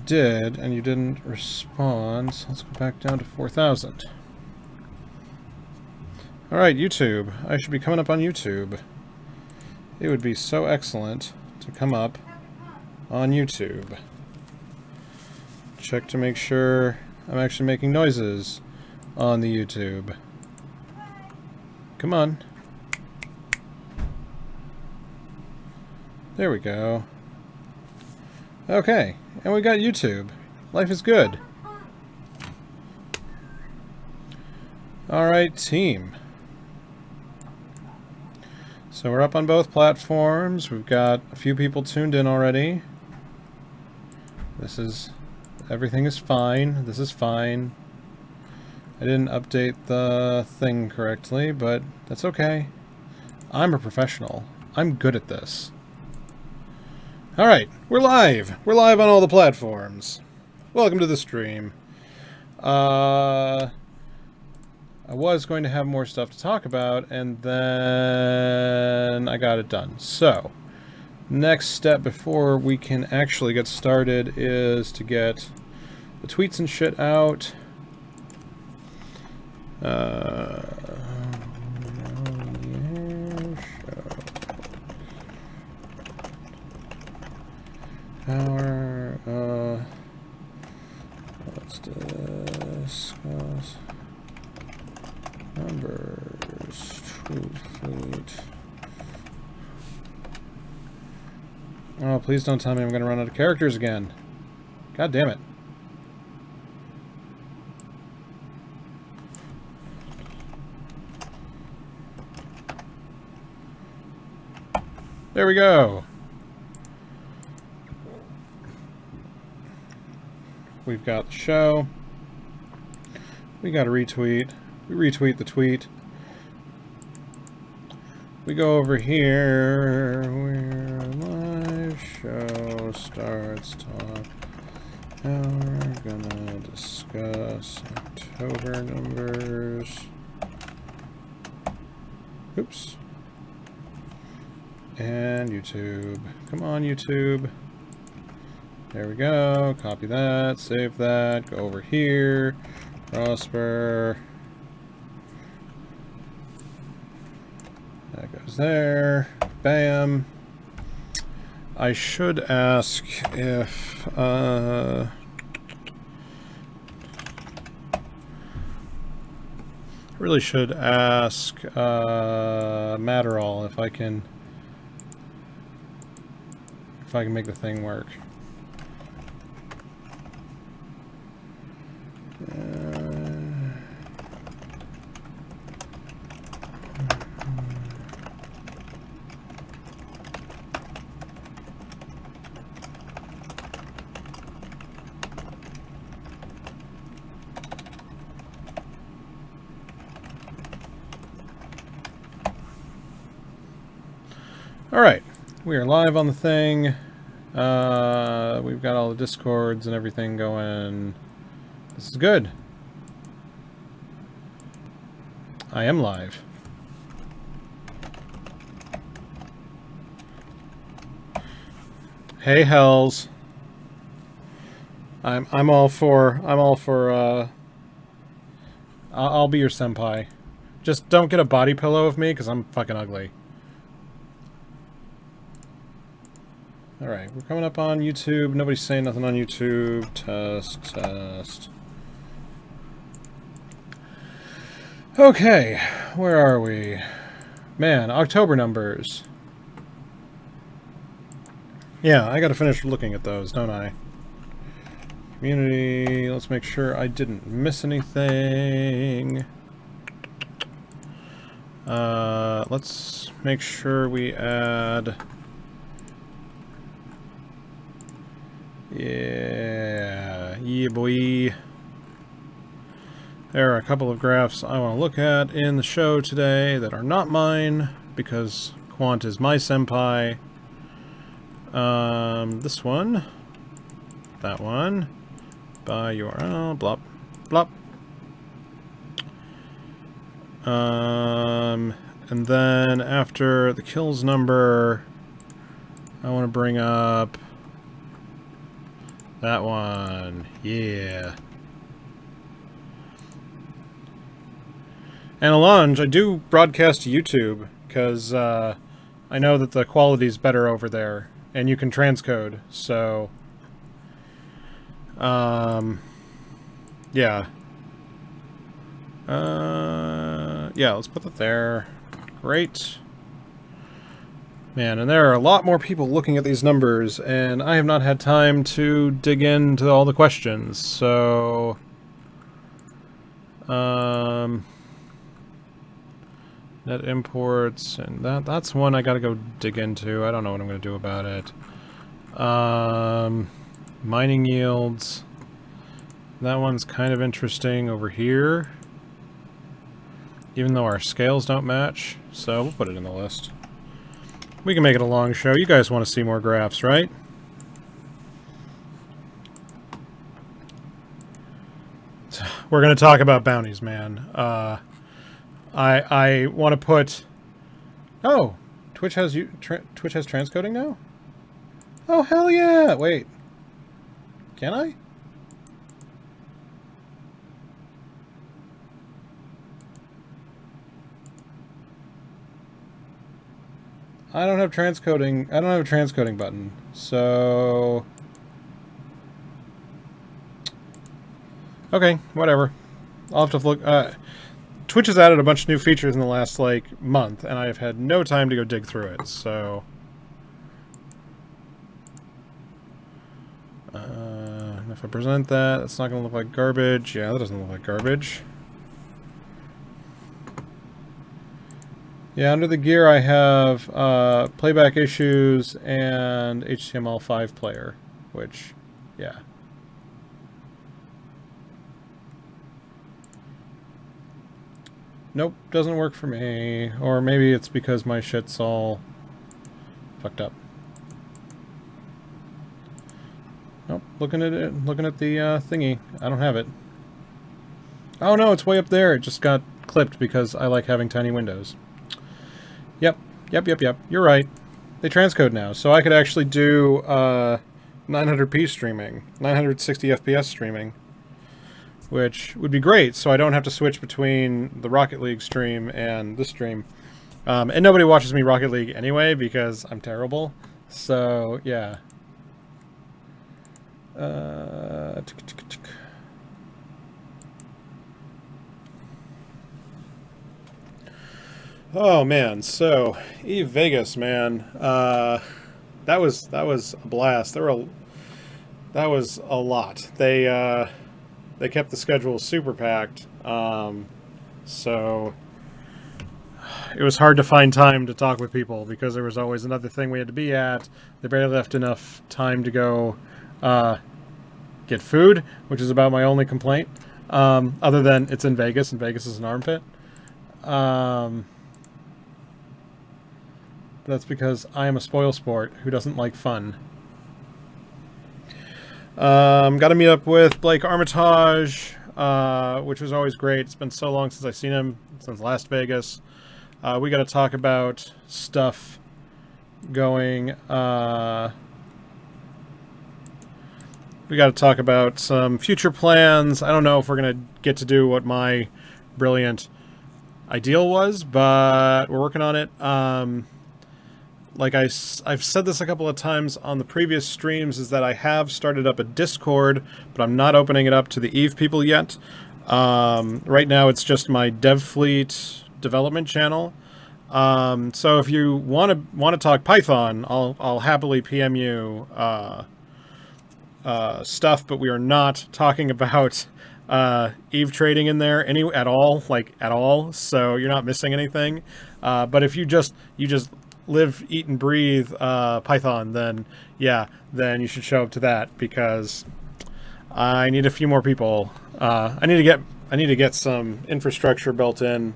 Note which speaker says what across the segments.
Speaker 1: did, and you didn't respond. So let's go back down to 4,000. Alright, YouTube. I should be coming up on YouTube. It would be so excellent to come up on YouTube. Check to make sure I'm actually making noises on the YouTube. Come on. There we go. Okay, and we got YouTube. Life is good. Alright, team. So we're up on both platforms. We've got a few people tuned in already. Everything is fine. This is fine. I didn't update the thing correctly, but that's okay. I'm a professional. I'm good at this. Alright, we're live! We're live on all the platforms. Welcome to the stream. I was going to have more stuff to talk about, and then I got it done. So, next step before we can actually get started is to get the tweets and shit out. Let's discuss numbers, tweet fleet. Oh, please don't tell me I'm going to run out of characters again. God damn it. There we go. We've got the show. We got a retweet. We retweet the tweet. We go over here where live show starts talk. Now we're gonna discuss October numbers. Oops. And YouTube. Come on, YouTube. There we go. Copy that. Save that. Go over here. Prosper. That goes there. Bam. I should ask if really should ask Matterall if I can make the thing work. Alright, we are live on the thing. We've got all the discords and everything going. This is good. I am live. Hey hells. I'm all for I'll be your senpai. Just don't get a body pillow of me because I'm fucking ugly. Alright, we're coming up on YouTube. Nobody's saying nothing on YouTube. Test, test. Okay, where are we? Man, October numbers. Yeah, I gotta finish looking at those, don't I? Community, let's make sure I didn't miss anything. Let's make sure we add... Yeah, boy. There are a couple of graphs I want to look at in the show today that are not mine, because Quant is my senpai. This one. That one. By URL. Blop. Blop. And then after the kills number, I want to bring up That one. Yeah. And Alonge, I do broadcast to YouTube, because I know that the quality's better over there, and you can transcode, so... yeah. Yeah, let's put that there. Great. Man, and there are a lot more people looking at these numbers, and I have not had time to dig into all the questions, so... net imports, and that's one I gotta go dig into. I don't know what I'm gonna do about it. Mining yields. That one's kind of interesting over here. Even though our scales don't match, so we'll put it in the list. We can make it a long show. You guys want to see more graphs, right? We're going to talk about bounties, man. I want to put... Oh! Twitch has transcoding now? Oh, hell yeah! Wait. Can I? I don't have transcoding. I don't have a transcoding button. So... okay, whatever. I'll have to look... Twitch has added a bunch of new features in the last, like, month, and I have had no time to go dig through it, so... if I present that, it's not going to look like garbage. Yeah, that doesn't look like garbage. Yeah, under the gear I have playback issues and HTML5 player, which, yeah. Nope, doesn't work for me. Or maybe it's because my shit's all fucked up. Nope, looking at it, looking at the thingy. I don't have it. Oh no, it's way up there. It just got clipped because I like having tiny windows. Yep. You're right. They transcode now, so I could actually do 900p streaming, 960 FPS streaming, which would be great, so I don't have to switch between the Rocket League stream and this stream. And nobody watches me Rocket League anyway, because I'm terrible. So, yeah. Oh man, so Eve Vegas, man, that was a blast. That was a lot. They kept the schedule super packed, so it was hard to find time to talk with people because there was always another thing we had to be at. They barely left enough time to go get food, which is about my only complaint, other than it's in Vegas, and Vegas is an armpit. That's because I am a spoilsport who doesn't like fun. Got to meet up with Blake Armitage, which was always great. It's been so long since I've seen him, since last Vegas. We got to talk about stuff going... we got to talk about some future plans. I don't know if we're going to get to do what my brilliant ideal was, but we're working on it. Like I've said this a couple of times on the previous streams, is that I have started up a Discord, but I'm not opening it up to the Eve people yet. Right now it's just my DevFleet development channel. So if you want to talk Python, I'll happily PM you stuff, but we are not talking about Eve trading in there at all, so you're not missing anything. But if you just live, eat, and breathe Python, then yeah, then you should show up to that, because I need a few more people. I need to get some infrastructure built in.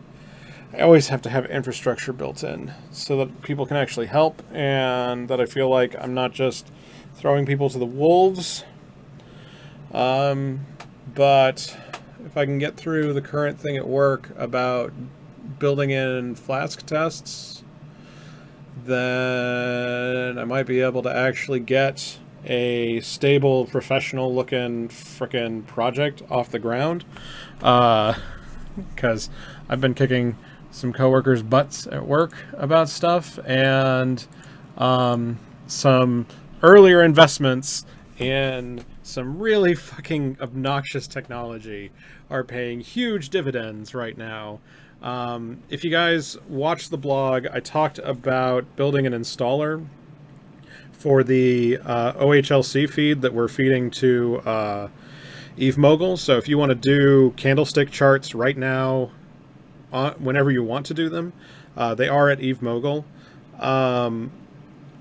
Speaker 1: I always have to have infrastructure built in so that people can actually help, and that I feel like I'm not just throwing people to the wolves. But if I can get through the current thing at work about building in Flask tests, then I might be able to actually get a stable, professional-looking frickin' project off the ground. Because I've been kicking some coworkers' butts at work about stuff, and some earlier investments in some really fucking obnoxious technology are paying huge dividends right now. If you guys watch the blog, I talked about building an installer for the OHLC feed that we're feeding to Eve Mogul. So if you want to do candlestick charts right now, whenever you want to do them, they are at Eve Mogul.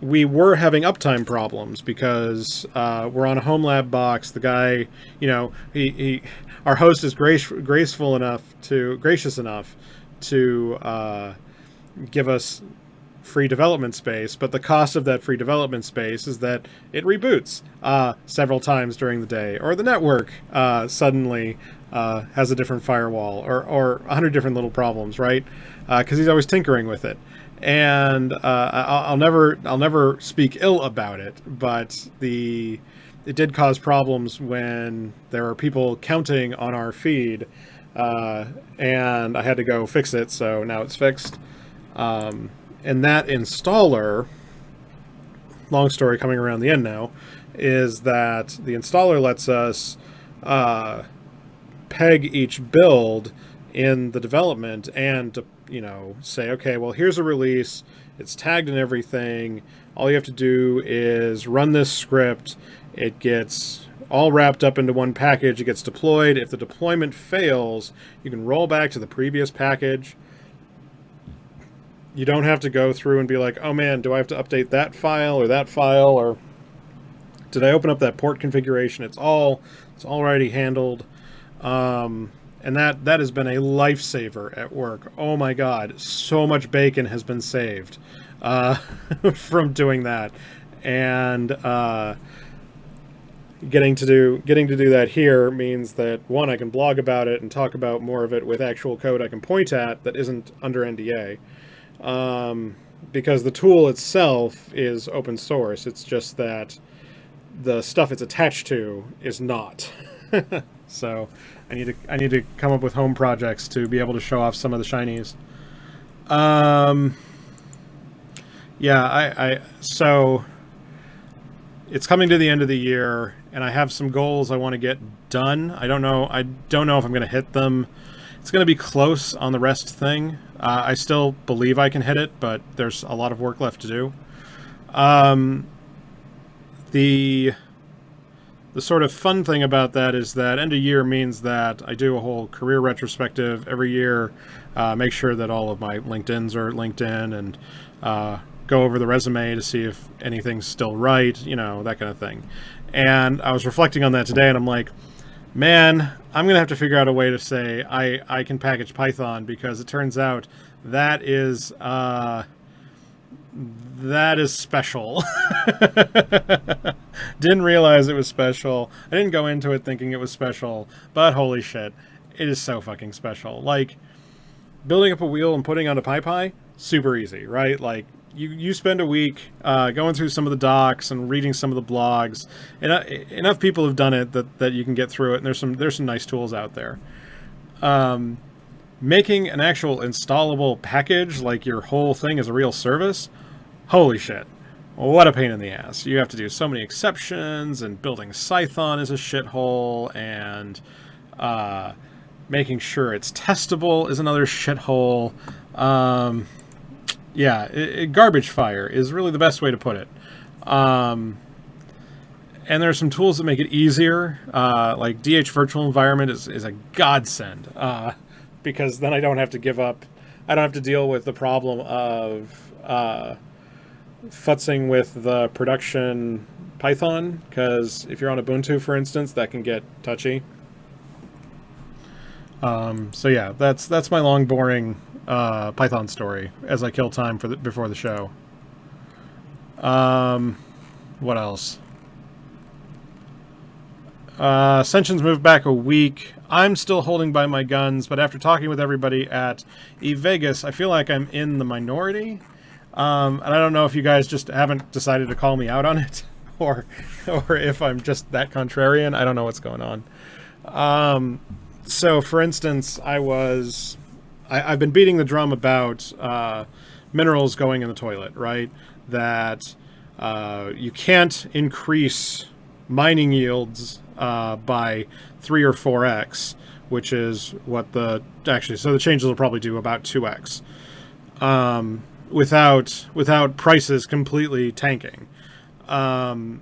Speaker 1: We were having uptime problems because we're on a home lab box. The guy, you know, our host is gracious enough to give us free development space, but the cost of that free development space is that it reboots several times during the day, or the network suddenly has a different firewall, or 100 different little problems, right? Because he's always tinkering with it. And I'll never speak ill about it, but it did cause problems when there were people counting on our feed, and I had to go fix it, so now it's fixed. And that installer, long story coming around the end now, is that the installer lets us peg each build in the development and, you know, say, okay, well, here's a release. It's tagged and everything. All you have to do is run this script. It gets all wrapped up into one package. It gets deployed. If the deployment fails, you can roll back to the previous package. You don't have to go through and be like, oh man, do I have to update that file, or did I open up that port configuration? It's already handled. And that has been a lifesaver at work. Oh my God, so much bacon has been saved from doing that, and getting to do that here means that, one, I can blog about it and talk about more of it with actual code I can point at that isn't under NDA, because the tool itself is open source. It's just that the stuff it's attached to is not. So I need to come up with home projects to be able to show off some of the shinies. Yeah, so it's coming to the end of the year, and I have some goals I want to get done. I don't know if I'm going to hit them. It's going to be close on the rest thing. I still believe I can hit it, but there's a lot of work left to do. The sort of fun thing about that is that end of year means that I do a whole career retrospective every year, make sure that all of my LinkedIns are linked in, and go over the resume to see if anything's still right, you know, that kind of thing. And I was reflecting on that today, and I'm like, man, I'm going to have to figure out a way to say I can package Python, because it turns out that is special. Didn't realize it was special. I didn't go into it thinking it was special, but holy shit, it is so fucking special. Like, building up a wheel and putting on a PyPy, super easy, right? Like, you spend a week going through some of the docs and reading some of the blogs. Enough people have done it that you can get through it, and there's some nice tools out there. Making an actual installable package, like your whole thing is a real service, holy shit. What a pain in the ass. You have to do so many exceptions, and building Cython is a shithole, and making sure it's testable is another shithole. Yeah, garbage fire is really the best way to put it. And there are some tools that make it easier. Like DH Virtual Environment is a godsend, because then I don't have to give up. I don't have to deal with the problem of futzing with the production Python, because if you're on Ubuntu, for instance, that can get touchy. So yeah, that's my long, boring Python story as I kill time before the show. What else? Ascension's moved back a week. I'm still holding by my guns, but after talking with everybody at eVegas, I feel like I'm in the minority. And I don't know if you guys just haven't decided to call me out on it, or if I'm just that contrarian. I don't know what's going on. So, for instance, I've been beating the drum about minerals going in the toilet, right? That you can't increase mining yields by 3 or 4x, which is what so the changes will probably do about 2x, without prices completely tanking. And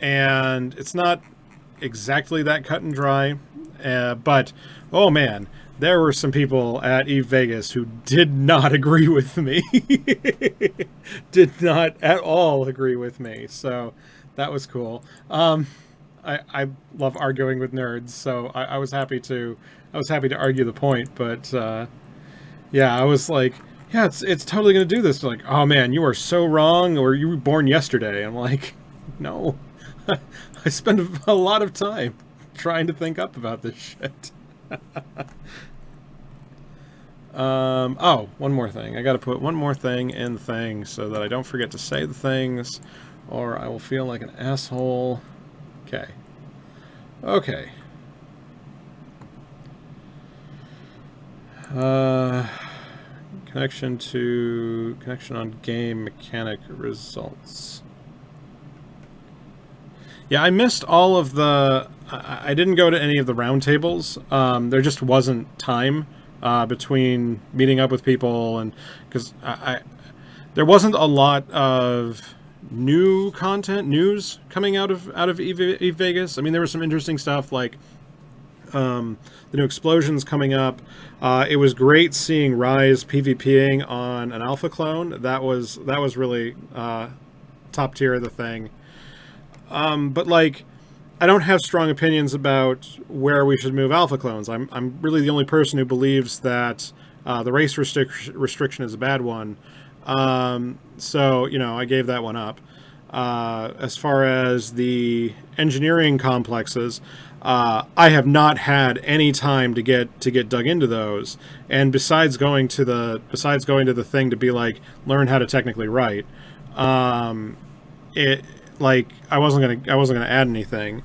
Speaker 1: it's not exactly that cut and dry, but oh man, there were some people at Eve Vegas who did not agree with me. Did not at all agree with me. So that was cool. I love arguing with nerds, so I was happy to argue the point. But yeah, I was like, yeah, it's totally gonna do this. They're like, oh man, you are so wrong, or you were born yesterday. I'm like, no, I spend a lot of time trying to think up about this shit. Oh, one more thing. I got to put one more thing in the thing so that I don't forget to say the things, or I will feel like an asshole. Okay. Okay. Connection on game mechanic results. Yeah, I missed all of the... I didn't go to any of the roundtables. There just wasn't time between meeting up with people, and because there wasn't a lot of new news coming out of Eve Vegas. I mean, there was some interesting stuff like the new explosions coming up. It was great seeing Rise PvPing on an alpha clone. That was really top tier of the thing. But like, I don't have strong opinions about where we should move alpha clones. I'm really the only person who believes that the race restriction is a bad one. So, you know, I gave that one up. As far as the engineering complexes, I have not had any time to get dug into those. And besides going to the thing to be like, learn how to technically write, it like I wasn't gonna add anything.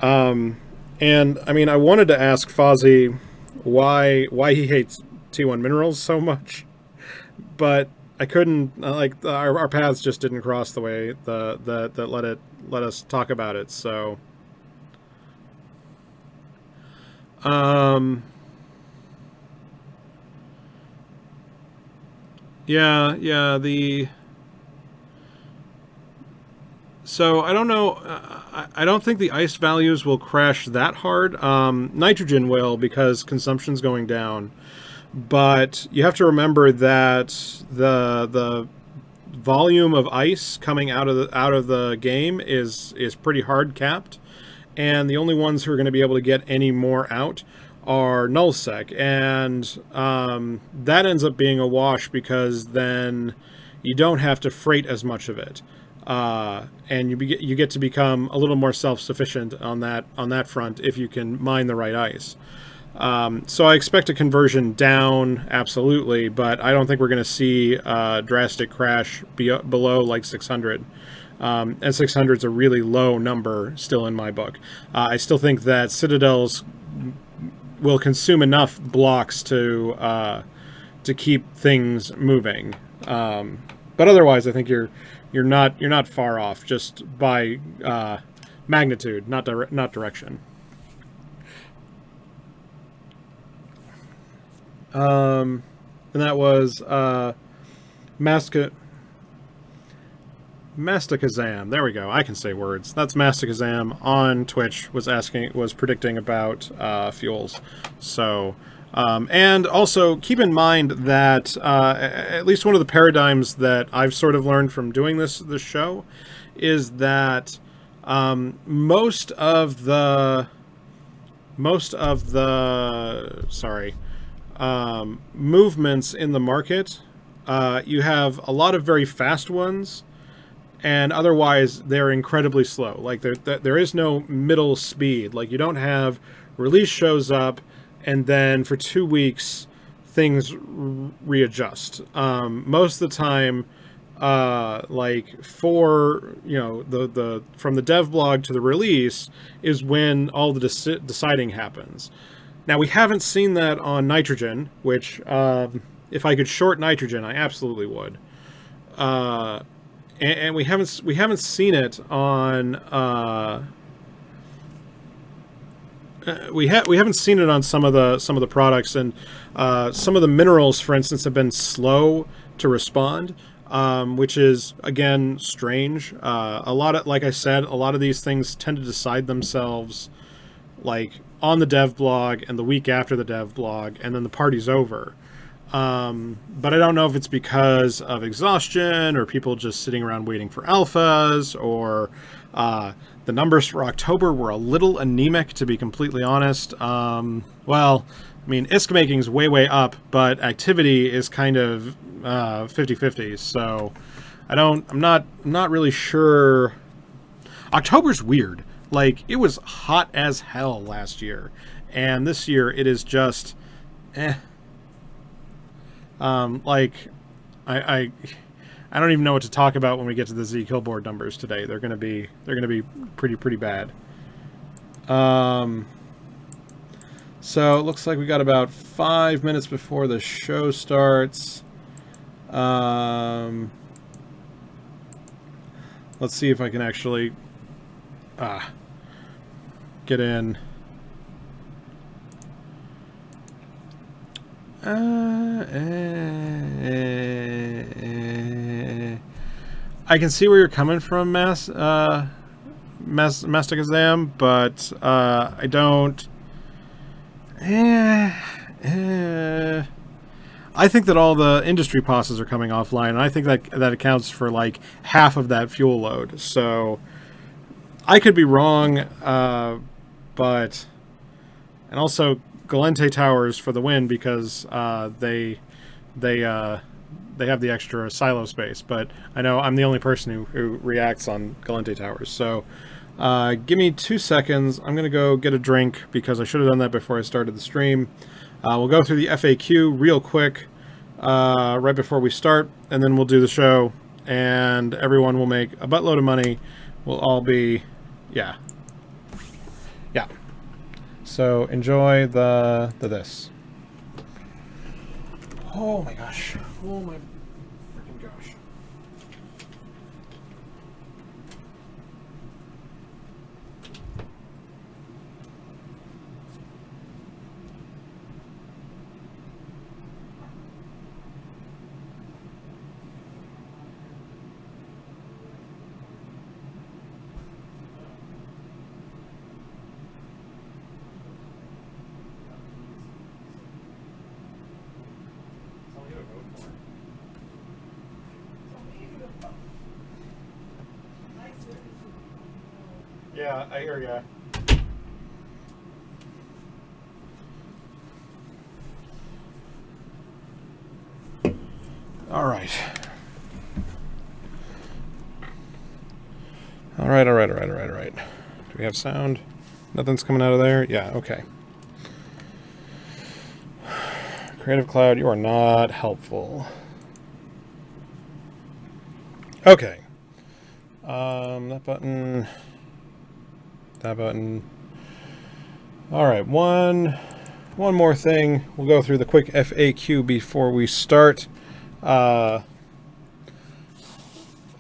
Speaker 1: And I mean, I wanted to ask Fozzie why he hates T1 minerals so much, but I couldn't. Like our paths just didn't cross the way that let us talk about it. So, yeah. So I don't know. I don't think the ice values will crash that hard. Nitrogen will, because consumption's going down. But you have to remember that the volume of ice coming out of the game is pretty hard capped, and the only ones who are going to be able to get any more out are nullsec, and that ends up being a wash because then you don't have to freight as much of it. And you get to become a little more self-sufficient on that front if you can mine the right ice. So I expect a conversion down, absolutely, but I don't think we're going to see a drastic crash below like 600. And 600 is a really low number still in my book. I still think that Citadels will consume enough blocks to keep things moving. But otherwise, I think you're not far off, just by magnitude, not direction. And that was Mastakazam. There we go. I can say words. That's Mastakazam on Twitch was predicting about fuels. So, and also keep in mind that at least one of the paradigms that I've sort of learned from doing this show is that most of the movements in the market, you have a lot of very fast ones, and otherwise they're incredibly slow. Like there is no middle speed. Like you don't have release shows up and then for 2 weeks things readjust. Most of the time like for, you know, the from the dev blog to the release is when all the deciding happens. Now we haven't seen that on Nitrogen, which if I could short Nitrogen, I absolutely would. And we haven't seen it on we haven't seen it on some of the products, and some of the minerals, for instance, have been slow to respond, which is again strange. A lot of, like I said, a lot of these things tend to decide themselves like on the dev blog and the week after the dev blog, and then the party's over. But I don't know if it's because of exhaustion or people just sitting around waiting for alphas, or the numbers for October were a little anemic, to be completely honest. Well, I mean, ISK making's way up, but activity is kind of 50-50. So I'm not really sure. October's weird. Like, it was hot as hell last year, and this year it is just like I don't even know what to talk about when we get to the Z kill board numbers today. They're gonna be pretty bad. So it looks like we got about 5 minutes before the show starts. Let's see if I can actually get in. I can see where you're coming from, Masticazam, but I don't. I think that all the industry passes are coming offline, and I think that accounts for like half of that fuel load. So I could be wrong, but and also Galente Towers for the win, because they have the extra silo space. But I know I'm the only person who reacts on Galente Towers. So give me 2 seconds. I'm going to go get a drink, because I should have done that before I started the stream. We'll go through the FAQ real quick right before we start, and then we'll do the show, and everyone will make a buttload of money. We'll all be, yeah. So enjoy the this. Oh my gosh. Oh my freaking gosh. Yeah, I hear ya. All right. All right. Do we have sound? Nothing's coming out of there? Yeah, okay. Creative Cloud, you are not helpful. Okay. That button. That button. All right, one more thing. We'll go through the quick FAQ before we start.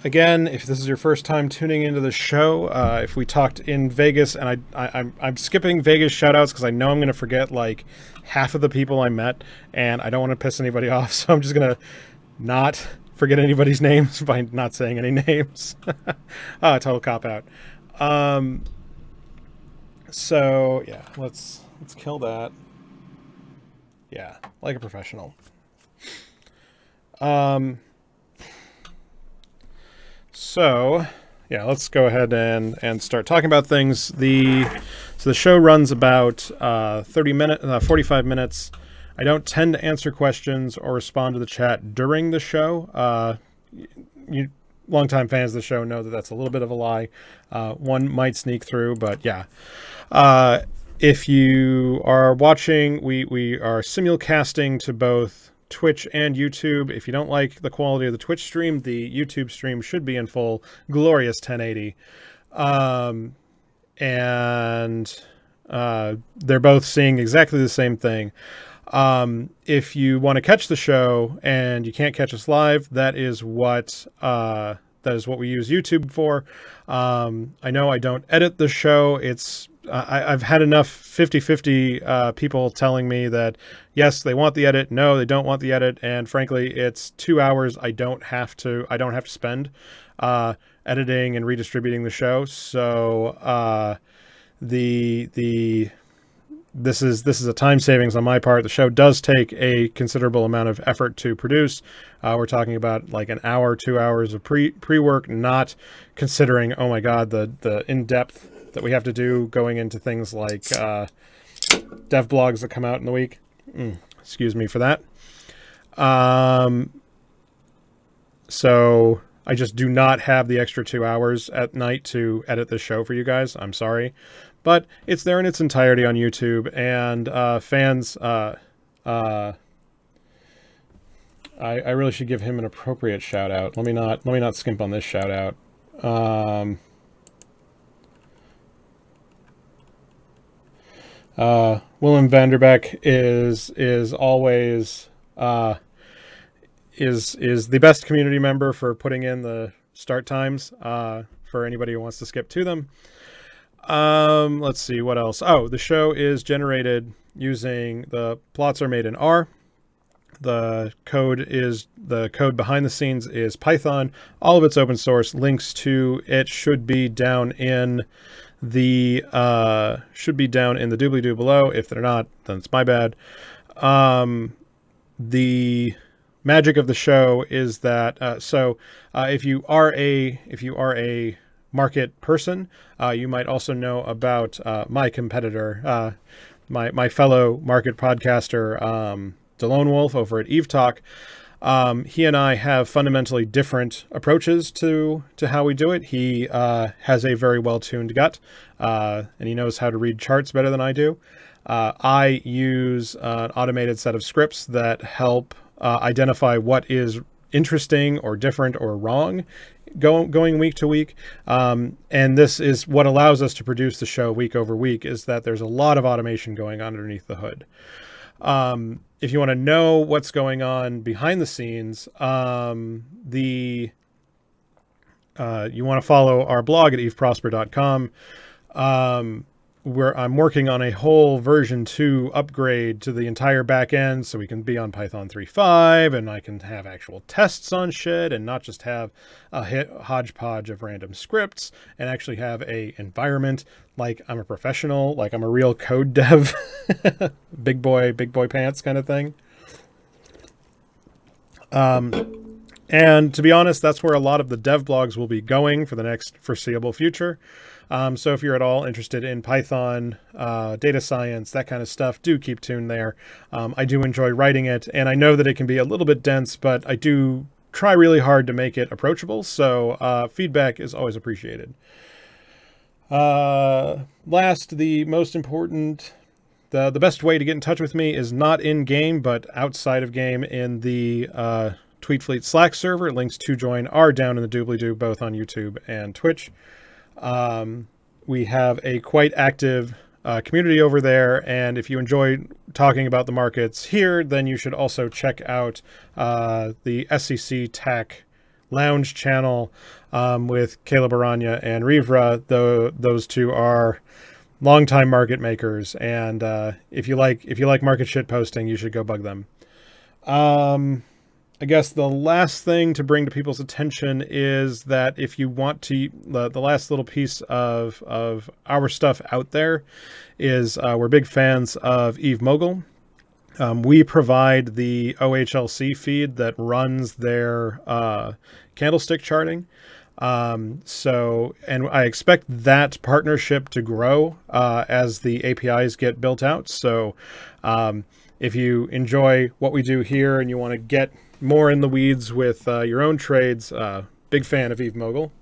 Speaker 1: Again, if this is your first time tuning into the show, if we talked in Vegas, and I'm skipping Vegas shoutouts because I know I'm going to forget like half of the people I met, and I don't want to piss anybody off, so I'm just going to not forget anybody's names by not saying any names. Total cop out. So yeah, let's kill that. Yeah, like a professional. So yeah, let's go ahead and start talking about things. So the show runs about 45 minutes. I don't tend to answer questions or respond to the chat during the show. You longtime fans of the show know that that's a little bit of a lie. One might sneak through, but yeah. If you are watching, we are simulcasting to both Twitch and YouTube. If you don't like the quality of the Twitch stream, the YouTube stream should be in full glorious 1080. And they're both seeing exactly the same thing. If you want to catch the show and you can't catch us live, that is what we use YouTube for. I know I don't edit the show. I've had enough 50-50 people telling me that yes, they want the edit, no, they don't want the edit, and frankly, it's 2 hours I don't have to spend editing and redistributing the show. So this is a time savings on my part. The show does take a considerable amount of effort to produce. We're talking about like an hour, 2 hours of pre-work, not considering, oh my God, the in-depth that we have to do going into things like dev blogs that come out in the week. Excuse me for that. So I just do not have the extra 2 hours at night to edit this show for you guys. I'm sorry. But it's there in its entirety on YouTube, and fans, I really should give him an appropriate shout out. Let me not skimp on this shout out. Willem Vanderbeck is always is the best community member for putting in the start times for anybody who wants to skip to them. Let's see what else. Oh, the show is generated using the plots are made in R. The code behind the scenes is Python. All of it's open source. Links to it should be down in the doobly-doo below. If they're not, then it's my bad. The magic of the show is that if you are a market person, you might also know about my competitor, my fellow market podcaster, DeLone Wolf over at Eve Talk. He and I have fundamentally different approaches to how we do it. He has a very well-tuned gut, and he knows how to read charts better than I do. I use an automated set of scripts that help identify what is interesting or different or wrong going week to week. And this is what allows us to produce the show week over week, is that there's a lot of automation going on underneath the hood. If you want to know what's going on behind the scenes, you want to follow our blog at eveprosper.com. Where I'm working on a whole version 2 upgrade to the entire back end so we can be on Python 3.5 and I can have actual tests on shit and not just have a hodgepodge of random scripts, and actually have a environment like I'm a professional, like I'm a real code dev, big boy pants kind of thing. And to be honest, that's where a lot of the dev blogs will be going for the next foreseeable future. So if you're at all interested in Python, data science, that kind of stuff, do keep tuned there. I do enjoy writing it, and I know that it can be a little bit dense, but I do try really hard to make it approachable. So feedback is always appreciated. Last, the most important, the best way to get in touch with me is not in game, but outside of game in the Tweetfleet Slack server. Links to join are down in the doobly-doo, both on YouTube and Twitch. We have a quite active community over there, and if you enjoy talking about the markets here, then you should also check out the SEC Tech Lounge channel with Caleb Aranya and Rivra. Those two are longtime market makers, and if you like market shit posting, you should go bug them. I guess the last thing to bring to people's attention is that if you want to, the last little piece of our stuff out there is we're big fans of Eve Mogul. We provide the OHLC feed that runs their candlestick charting. And I expect that partnership to grow as the APIs get built out. So if you enjoy what we do here and you want to get more in the weeds with your own trades, big fan of Eve Mogul.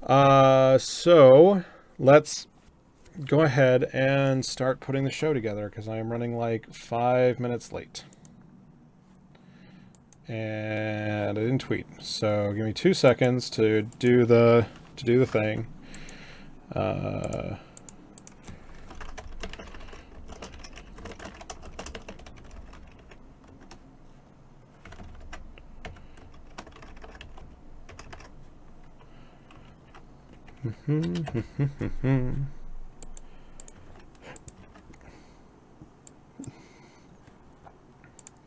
Speaker 1: So let's go ahead and start putting the show together, because I am running like 5 minutes late. And I didn't tweet. So give me 2 seconds to do the thing.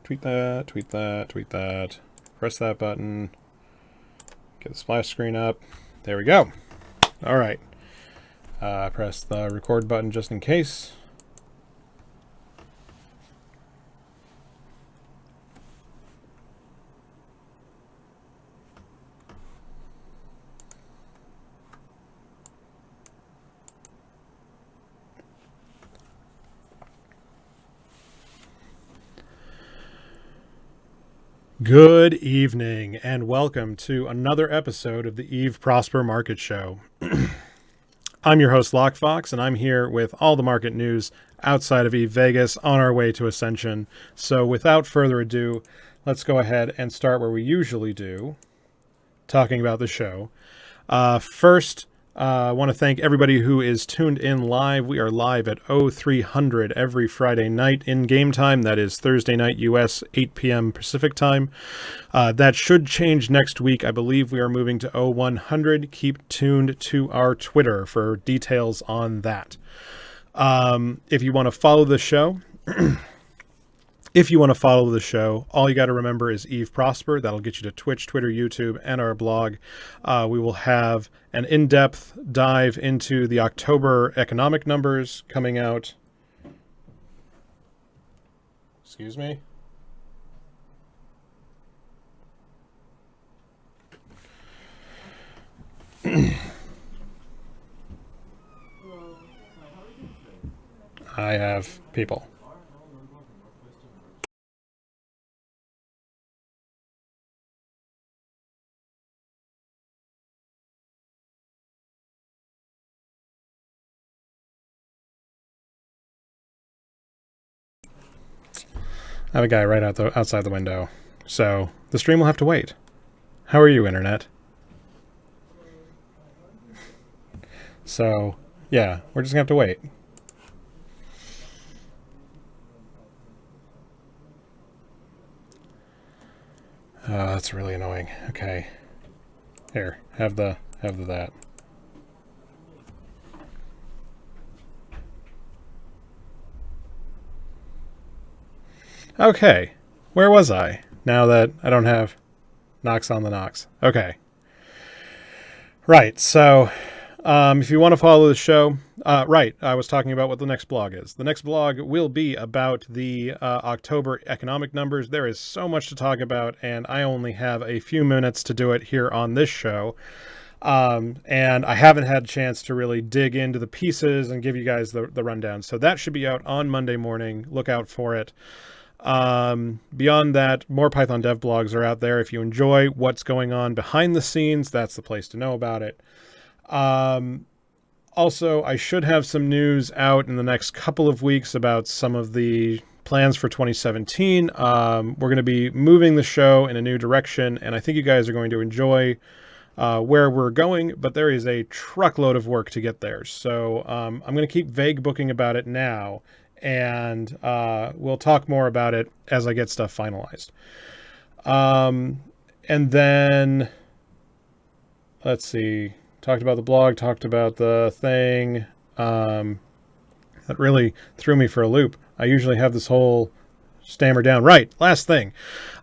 Speaker 1: Tweet that, tweet that, tweet that. Press that button. Get the splash screen up. There we go. All right. Press the record button just in case. Good evening, and welcome to another episode of the Eve Prosper Market Show. I'm your host, Lockefox, and I'm here with all the market news outside of Eve Vegas on our way to Ascension. So without further ado, let's go ahead and start where we usually do, talking about the show. First, I want to thank everybody who is tuned in live. We are live at 0300 every Friday night in game time. That is Thursday night US, 8 p.m. Pacific time. That should change next week. I believe we are moving to 0100. Keep tuned to our Twitter for details on that. If you want to follow the show... all you got to remember is Eve Prosper. That'll get you to Twitch, Twitter, YouTube, and our blog. We will have an in-depth dive into the October economic numbers coming out. Excuse me. I have people. I have a guy right outside the window, so the stream will have to wait. How are you, Internet? So, yeah, we're just gonna have to wait. That's really annoying. Okay, here, have the that. Okay, where was I? Now that I don't have knocks on the knocks. Okay. Right, so if you want to follow the show, right, I was talking about what the next blog is. The next blog will be about the October economic numbers. There is so much to talk about, and I only have a few minutes to do it here on this show. And I haven't had a chance to really dig into the pieces and give you guys the rundown. So that should be out on Monday morning. Look out for it. Beyond that, more Python dev blogs are out there. If you enjoy what's going on behind the scenes, that's the place to know about it. Also, I should have some news out in the next couple of weeks about some of the plans for 2017. We're going to be moving the show in a new direction, and I think you guys are going to enjoy where we're going, but there is a truckload of work to get there. So I'm going to keep vague booking about it now, and we'll talk more about it as I get stuff finalized. And then, let's see, talked about the blog, talked about the thing. That really threw me for a loop. I usually have this whole stammer down. Right, last thing.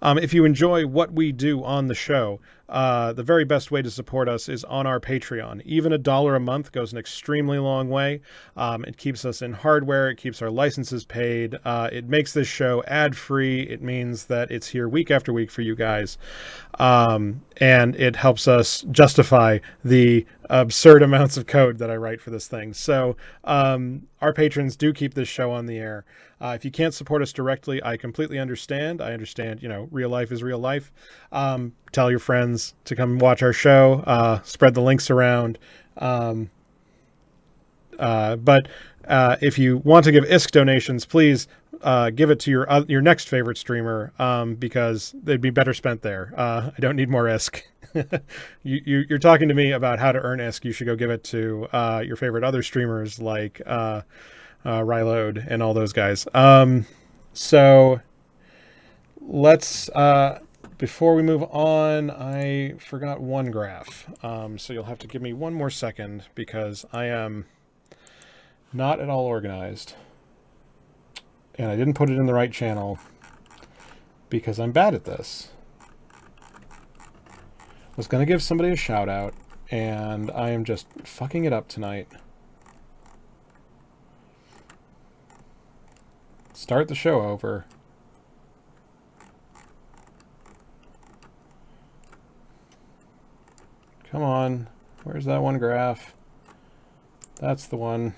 Speaker 1: If you enjoy what we do on the show, the very best way to support us is on our Patreon. Even $1 a month goes an extremely long way. It keeps us in hardware. It keeps our licenses paid. It makes this show ad-free. It means that it's here week after week for you guys. And it helps us justify the absurd amounts of code that I write for this thing. So our patrons do keep this show on the air. If you can't support us directly, I completely understand. I understand, real life is real life. Tell your friends to come watch our show. Spread the links around. But if you want to give ISK donations, please give it to your next favorite streamer, because they'd be better spent there. I don't need more ISK. You're talking to me about how to earn ISK. You should go give it to your favorite other streamers like Ryload and all those guys. So let's, before we move on, I forgot one graph. So you'll have to give me one more second because I am not at all organized. And I didn't put it in the right channel because I'm bad at this. I was going to give somebody a shout out, and I am just fucking it up tonight. Start the show over. Come on. Where's that one graph? That's the one.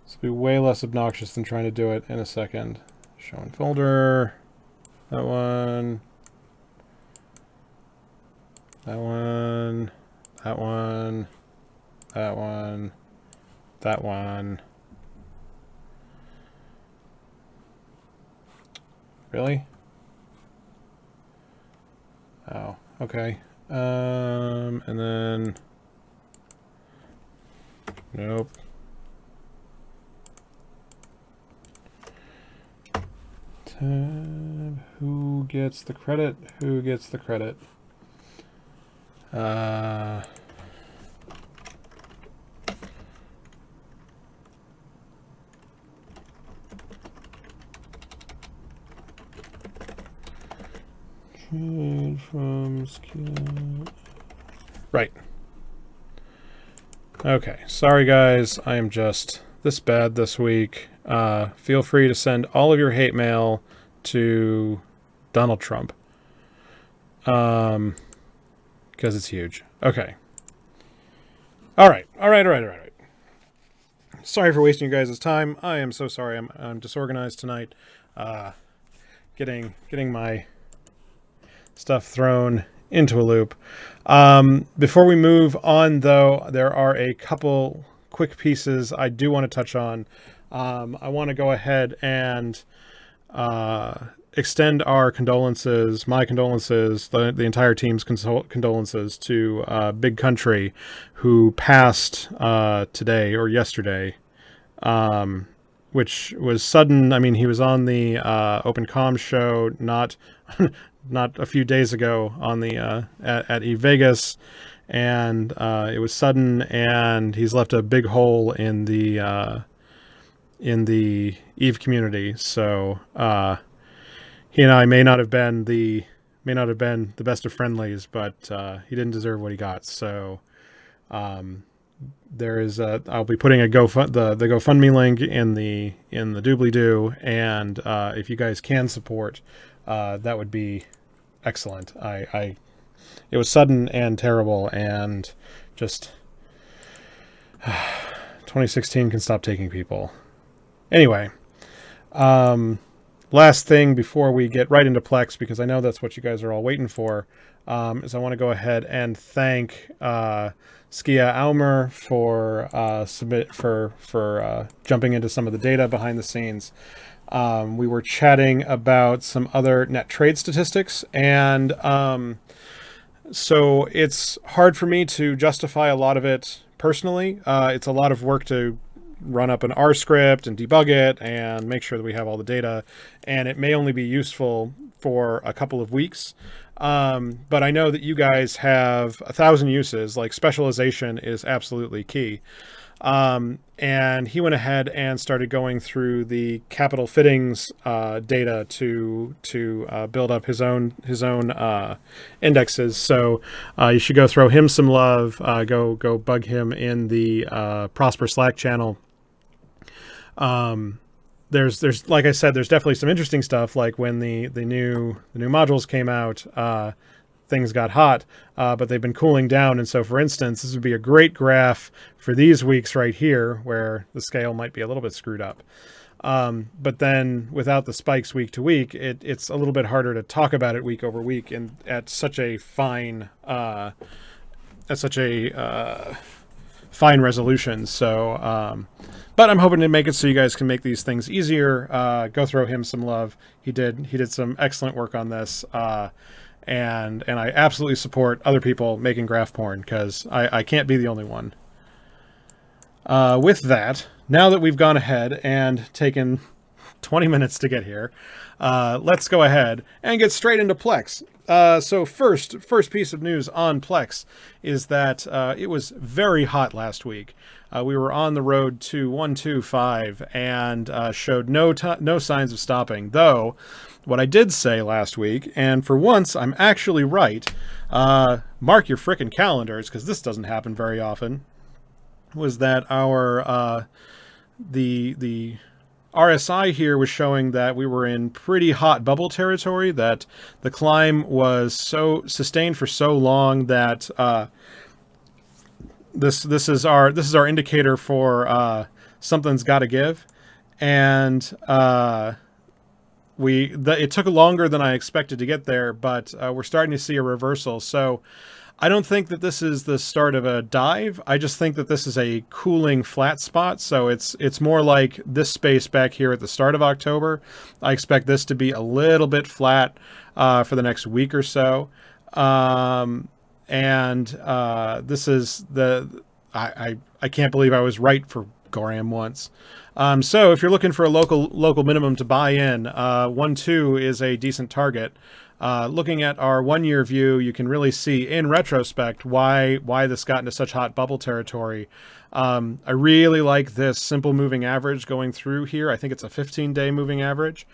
Speaker 1: This will be way less obnoxious than trying to do it in a second. Show in folder. That one. That one. That one. That one. That one. Really? Oh, okay. And then... Nope. Tab. Who gets the credit? Who gets the credit? From skill. Right. Okay. Sorry, guys. I am just this bad this week. Feel free to send all of your hate mail to Donald Trump. Because it's huge. Okay. All right. Sorry for wasting you guys' time. I am so sorry. I'm disorganized tonight. Getting my stuff thrown into a loop. Before we move on, though, there are a couple quick pieces I do want to touch on. I want to go ahead and extend our condolences, my condolences, the entire team's condolences to Big Country, who passed today or yesterday, which was sudden. I mean, he was on the Open Comm show not a few days ago on the at eVegas, and it was sudden, and he's left a big hole in the Eve community. So he and I may not have been the best of friendlies, but he didn't deserve what he got. So there is I'll be putting the GoFundMe link in the doobly-doo, and if you guys can support, that would be excellent. It was sudden and terrible, and just 2016 can stop taking people. Anyway, last thing before we get right into Plex, because I know that's what you guys are all waiting for, is I want to go ahead and thank Skia Almer for jumping into some of the data behind the scenes. We were chatting about some other net trade statistics, and so it's hard for me to justify a lot of it personally. It's a lot of work to run up an R script and debug it and make sure that we have all the data, and it may only be useful for a couple of weeks. But I know that you guys have 1,000 uses. Like, specialization is absolutely key. And he went ahead and started going through the capital fittings data to build up his own indexes. So you should go throw him some love. Go bug him in the Prosper Slack channel. There's like I said, there's definitely some interesting stuff. Like when the new modules came out, things got hot, but they've been cooling down. And so, for instance, this would be a great graph for these weeks right here, where the scale might be a little bit screwed up. But then without the spikes week to week, it's a little bit harder to talk about it week over week and at such a fine fine resolution. So, but I'm hoping to make it so you guys can make these things easier. Go throw him some love. He did some excellent work on this. And I absolutely support other people making graph porn, because I can't be the only one. With that, now that we've gone ahead and taken 20 minutes to get here, let's go ahead and get straight into Plex. So first piece of news on Plex is that it was very hot last week. We were on the road to 125 and showed no signs of stopping. Though, what I did say last week, and for once I'm actually right, mark your frickin' calendars, because this doesn't happen very often, was that our the RSI here was showing that we were in pretty hot bubble territory, that the climb was so sustained for so long that this is our indicator for something's got to give. And it took longer than I expected to get there, but we're starting to see a reversal. So I don't think that this is the start of a dive. I just think that this is a cooling flat spot. So it's more like this space back here at the start of October. I expect this to be a little bit flat for the next week or so. This is I can't believe I was right for Goram once. So if you're looking for a local minimum to buy in, 1.2 is a decent target. Looking at our 1 year view, you can really see in retrospect why this got into such hot bubble territory. I really like this simple moving average going through here. I think it's a 15-day moving average.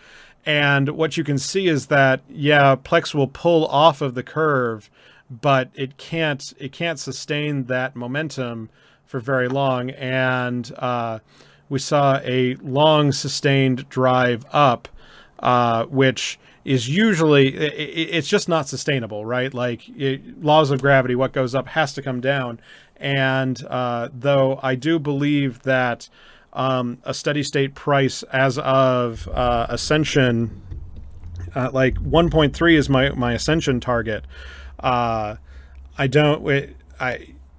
Speaker 1: And what you can see is that, yeah, Plex will pull off of the curve, but it can't sustain that momentum for very long. And we saw a long sustained drive up, which is usually, it's just not sustainable, right? Like laws of gravity, what goes up has to come down. And though I do believe that a steady state price as of Ascension, like 1.3 is my Ascension target.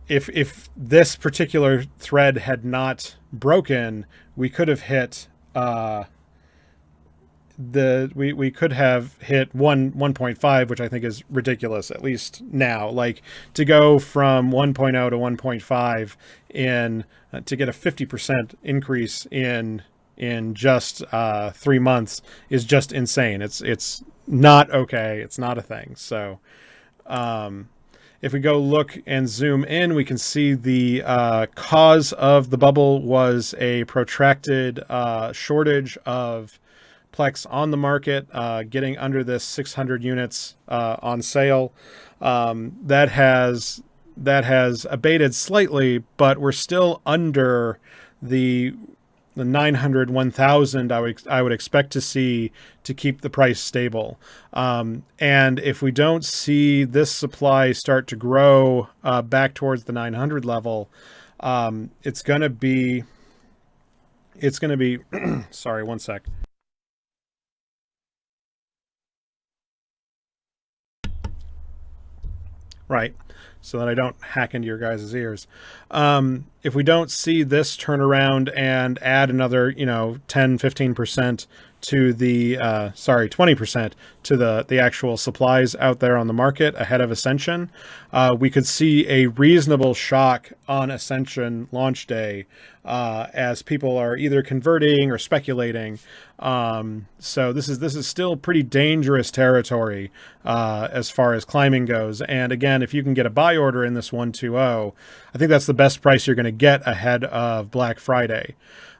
Speaker 1: If this particular thread had not broken, we could have hit we could have hit 1.5, which I think is ridiculous, at least now. Like, to go from 1.0 to 1.5 in to get a 50% increase in just 3 months is just insane. It's not okay. It's not a thing. So if we go look and zoom in, we can see the cause of the bubble was a protracted shortage of Plex on the market, getting under this 600 units on sale. That has abated slightly, but we're still under the 900, 1,000 I would expect to see to keep the price stable. And if we don't see this supply start to grow back towards the 900 level, it's going to be sorry, one sec. Right, so that I don't hack into your guys' ears. If we don't see this turn around and add another, 10, 15% to the, 20% to the actual supplies out there on the market ahead of Ascension, we could see a reasonable shock on Ascension launch day as people are either converting or speculating. So this is still pretty dangerous territory as far as climbing goes. And again, if you can get a buy order in this 120, I think that's the best price you're going to get ahead of Black Friday.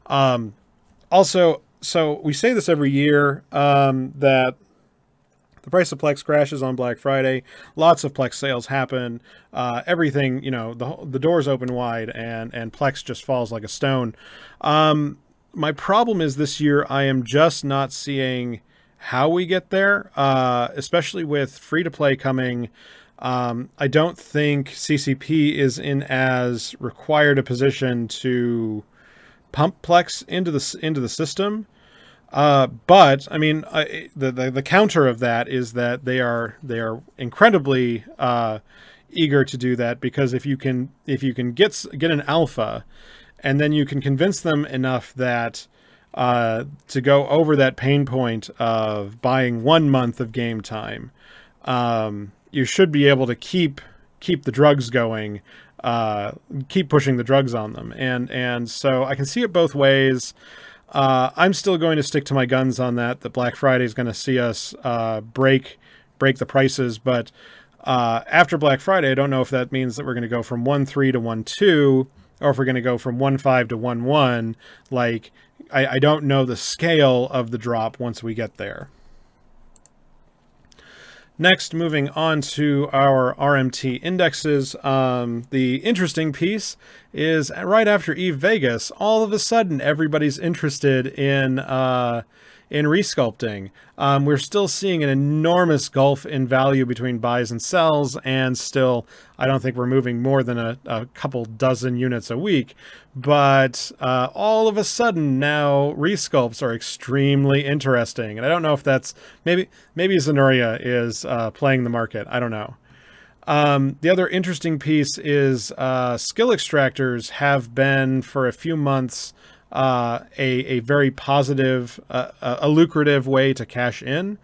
Speaker 1: Also, so we say this every year, that the price of Plex crashes on Black Friday. Lots of Plex sales happen. Everything, the doors open wide and Plex just falls like a stone. My problem is this year I am just not seeing how we get there, especially with free-to-play coming. I don't think CCP is in as required a position to pump Plex into the system. But I mean, the counter of that is that they are incredibly eager to do that, because if you can get an alpha, and then you can convince them enough that to go over that pain point of buying 1 month of game time, you should be able to keep the drugs going, keep pushing the drugs on them. And so I can see it both ways. I'm still going to stick to my guns on that Black Friday is going to see us break the prices. But after Black Friday, I don't know if that means that we're going to go from 1.3 to 1.2, or if we're going to go from 1.5 to 1.1. Like, I don't know the scale of the drop once we get there. Next, moving on to our RMT indexes, the interesting piece is right after Eve Vegas, all of a sudden everybody's interested in resculpting. We're still seeing an enormous gulf in value between buys and sells, and still, I don't think we're moving more than a couple dozen units a week. But all of a sudden now, resculpts are extremely interesting, and I don't know if that's maybe Zenuria is playing the market. I don't know. The other interesting piece is skill extractors have been for a few months a very positive, a lucrative way to cash in.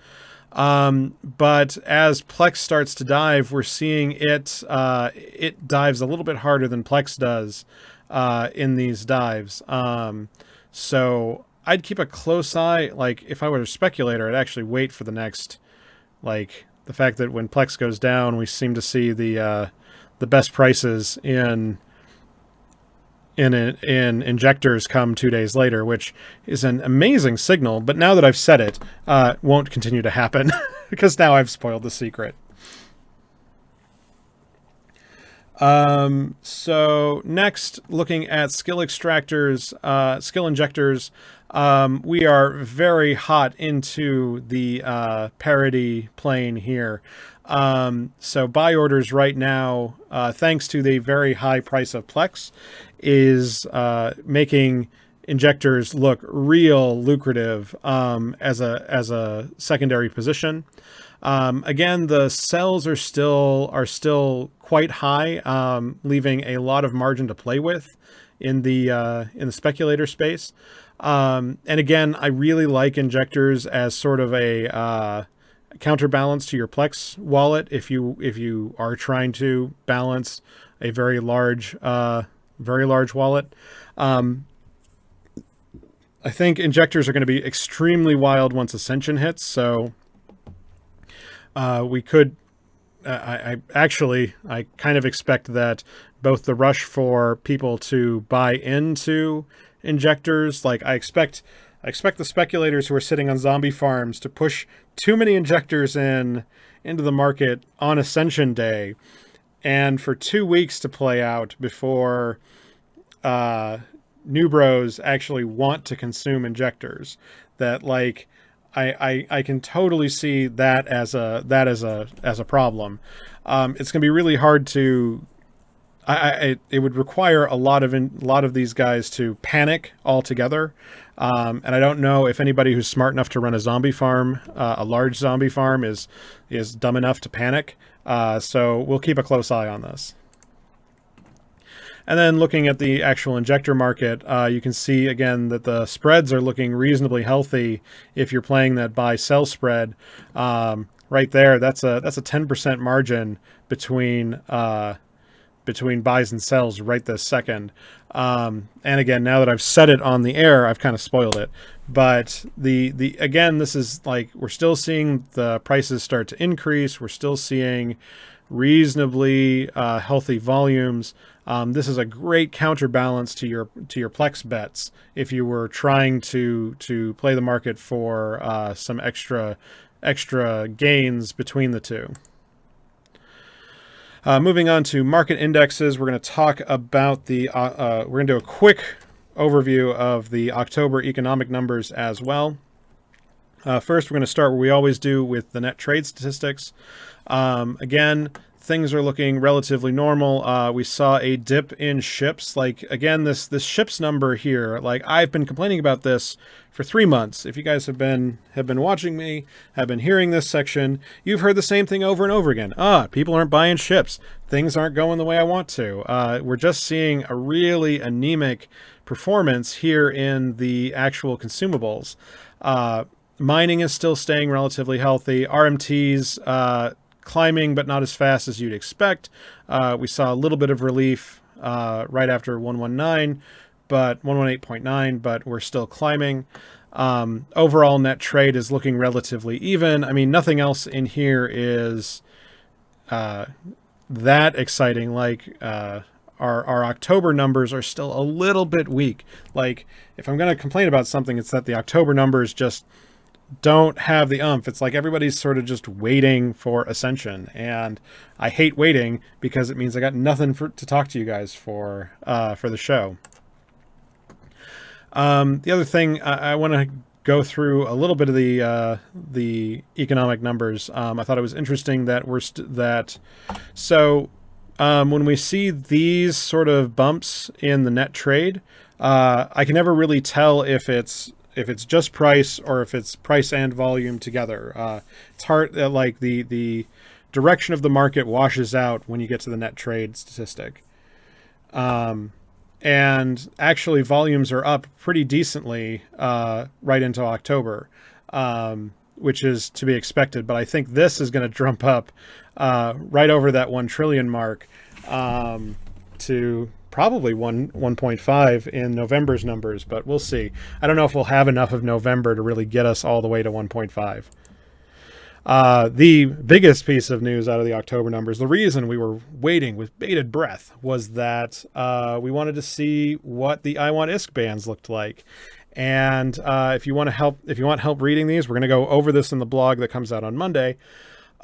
Speaker 1: But as Plex starts to dive, we're seeing it dives a little bit harder than Plex does in these dives. So I'd keep a close eye. Like, if I were a speculator, I'd actually wait for the next, like, the fact that when Plex goes down, we seem to see the best prices in injectors come 2 days later, which is an amazing signal. But now that I've said it, won't continue to happen because now I've spoiled the secret. So next, looking at skill extractors, skill injectors, we are very hot into the parity plane here. So buy orders right now, thanks to the very high price of Plex, is making injectors look real lucrative as a secondary position. Again, the sells are still quite high, leaving a lot of margin to play with in the speculator space. And again, I really like injectors as sort of a counterbalance to your Plex wallet if you are trying to balance a very large wallet. I think injectors are going to be extremely wild once Ascension hits, so we could I kind of expect that both the rush for people to buy into injectors, like I expect the speculators who are sitting on zombie farms to push too many injectors into the market on Ascension Day, and for 2 weeks to play out before new bros actually want to consume injectors. That, like, I can totally see that as a problem. It's going to be really hard to. It would require a lot of these guys to panic altogether, and I don't know if anybody who's smart enough to run a zombie farm, a large zombie farm, is dumb enough to panic. So we'll keep a close eye on this. And then looking at the actual injector market, you can see again that the spreads are looking reasonably healthy if you're playing that buy-sell spread. Right there, that's a 10% margin between buys and sells right this second. And again, now that I've said it on the air, I've kind of spoiled it. But again, this is like, we're still seeing the prices start to increase. We're still seeing reasonably healthy volumes. This is a great counterbalance to your Plex bets if you were trying to play the market for some extra gains between the two. Moving on to market indexes, we're going to talk about we're going to do a quick overview of the October economic numbers as well. First, we're going to start where we always do with the net trade statistics. Again, things are looking relatively normal. We saw a dip in ships. Like, again, this ships number here, like, I've been complaining about this for 3 months. If you guys have been watching me, have been hearing this section, you've heard the same thing over and over again. People aren't buying ships. Things aren't going the way I want to. We're just seeing a really anemic performance here in the actual consumables. Mining is still staying relatively healthy. RMTs climbing, but not as fast as you'd expect. We saw a little bit of relief right after 119, but 118.9, but we're still climbing. Overall net trade is looking relatively even. I mean, nothing else in here is that exciting. Like, our October numbers are still a little bit weak. Like, if I'm going to complain about something, it's that the October numbers just don't have the umph. It's like everybody's sort of just waiting for Ascension, and I hate waiting because it means I got nothing to talk to you guys for the show. The other thing, I want to go through a little bit of the economic numbers. I thought it was interesting that when we see these sort of bumps in the net trade, I can never really tell if it's just price or if it's price and volume together. It's hard, like the direction of the market washes out when you get to the net trade statistic. And actually volumes are up pretty decently right into October, which is to be expected. But I think this is going to jump up right over that 1 trillion mark to probably 1.5 in November's numbers, but we'll see. I don't know if we'll have enough of November to really get us all the way to 1.5. The biggest piece of news out of the October numbers, the reason we were waiting with bated breath, was that we wanted to see what the I Want ISK bands looked like. And if you want help reading these, we're going to go over this in the blog that comes out on Monday.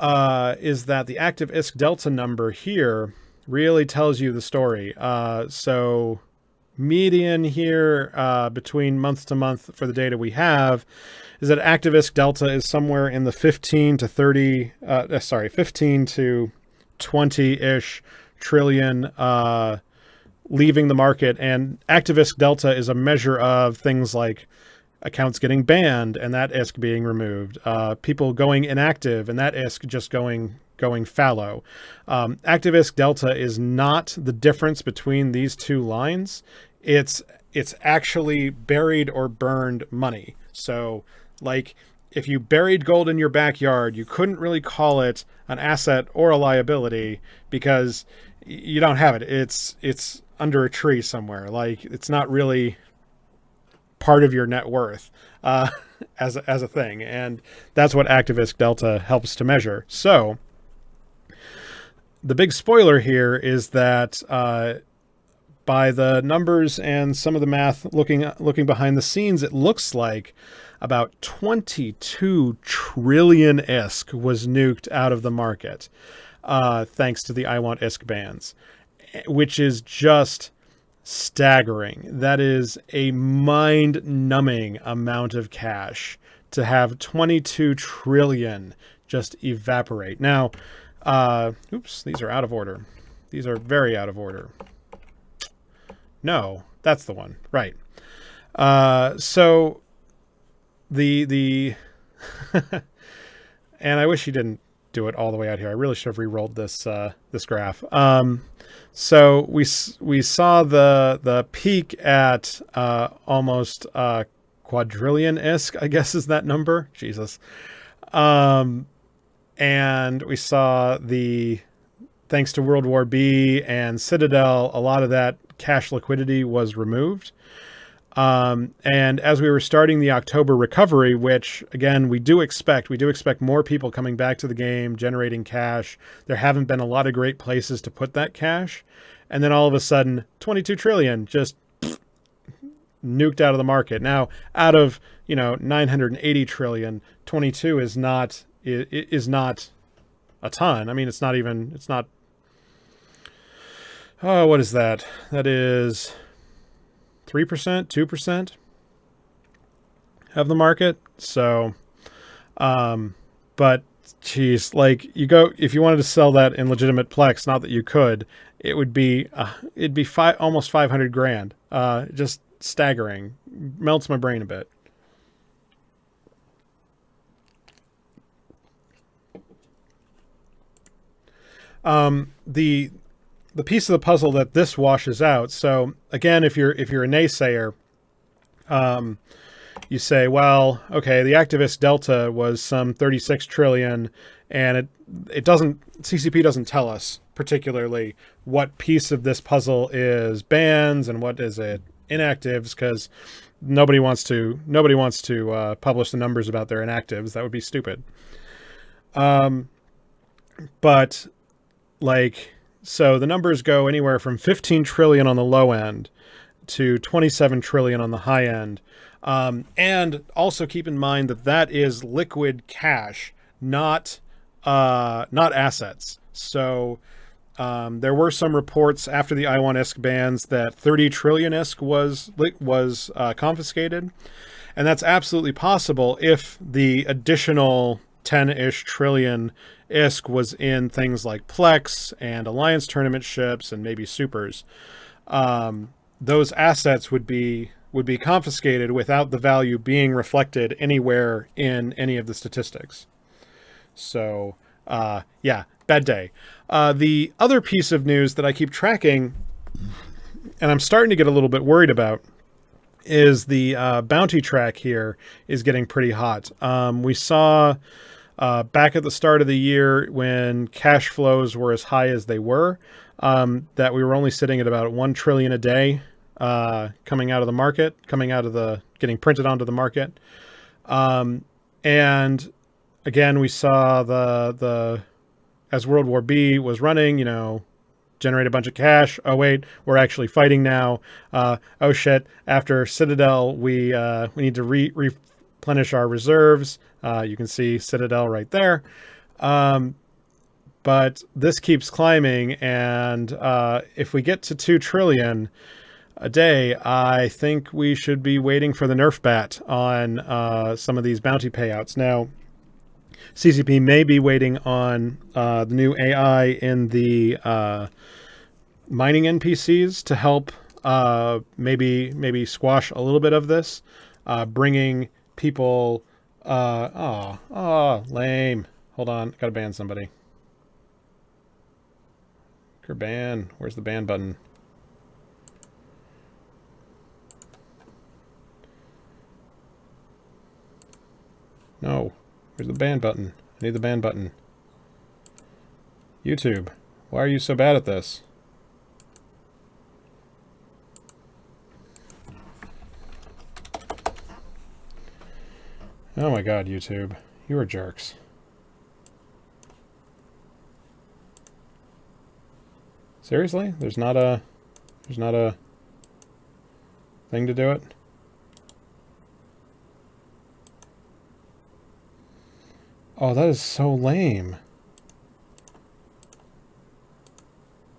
Speaker 1: Is that the active ISK delta number here really tells you the story. So median here between month to month for the data we have is that active ISK delta is somewhere in the 15 to 20-ish trillion leaving the market. And active ISK delta is a measure of things like accounts getting banned and that ISK being removed, people going inactive and that ISK just going fallow. Active ISK delta is not the difference between these two lines. It's actually buried or burned money. So, like, if you buried gold in your backyard, you couldn't really call it an asset or a liability because you don't have it. It's under a tree somewhere. Like, it's not really part of your net worth as a thing. And that's what active ISK delta helps to measure. So the big spoiler here is that by the numbers and some of the math looking behind the scenes, it looks like about 22 trillion ISK was nuked out of the market thanks to the I Want ISK bans, which is just staggering. That is a mind-numbing amount of cash to have 22 trillion just evaporate. Now, oops, these are out of order. These are very out of order. No, that's the one. Right. So the and I wish he didn't do it all the way out here. I really should have re-rolled this graph. So we saw the peak at almost quadrillion ISK, I guess is that number. Jesus. And we saw thanks to World War B and Citadel, a lot of that cash liquidity was removed. And as we were starting the October recovery, which again, we do expect more people coming back to the game, generating cash. There haven't been a lot of great places to put that cash. And then all of a sudden, 22 trillion just nuked out of the market. Now, out of, 980 trillion, 22 is not a ton. I mean, it's not, oh, what is that? That is 3%, 2% of the market. So, but Jeez, like if you wanted to sell that in legitimate Plex, not that you could, it'd be almost 500 grand. Just staggering. Melts my brain a bit. The piece of the puzzle that this washes out. So again, if you're a naysayer, you say, well, okay, the activist delta was some 36 trillion, and it doesn't, CCP doesn't tell us particularly what piece of this puzzle is bans and what is it inactives, because nobody wants to publish the numbers about their inactives. That would be stupid. But like, so the numbers go anywhere from 15 trillion on the low end to 27 trillion on the high end. And also keep in mind that is liquid cash, not assets. So there were some reports after the I1 ISK bans that 30 trillion ISK was confiscated. And that's absolutely possible if the additional 10-ish trillion ISK was in things like Plex and Alliance tournament ships and maybe supers. Those assets would be confiscated without the value being reflected anywhere in any of the statistics. So, yeah, bad day. The other piece of news that I keep tracking, and I'm starting to get a little bit worried about, is the bounty track here is getting pretty hot. We saw back at the start of the year when cash flows were as high as they were, that we were only sitting at about 1 trillion a day coming out of the market, getting printed onto the market. And again, we saw the as World War B was running, generate a bunch of cash. Oh wait, we're actually fighting now. Oh shit! After Citadel, we need to replenish our reserves. You can see Citadel right there. But this keeps climbing, and if we get to 2 trillion a day, I think we should be waiting for the nerf bat on some of these bounty payouts. Now, CCP may be waiting on the new AI in the mining NPCs to help maybe squash a little bit of this, bringing people. Lame. Hold on, gotta ban somebody. Ban. Where's the ban button? No. Where's the ban button? I need the ban button. YouTube. Why are you so bad at this? Oh my god, YouTube. You are jerks. Seriously? There's not a thing to do it? Oh, that is so lame.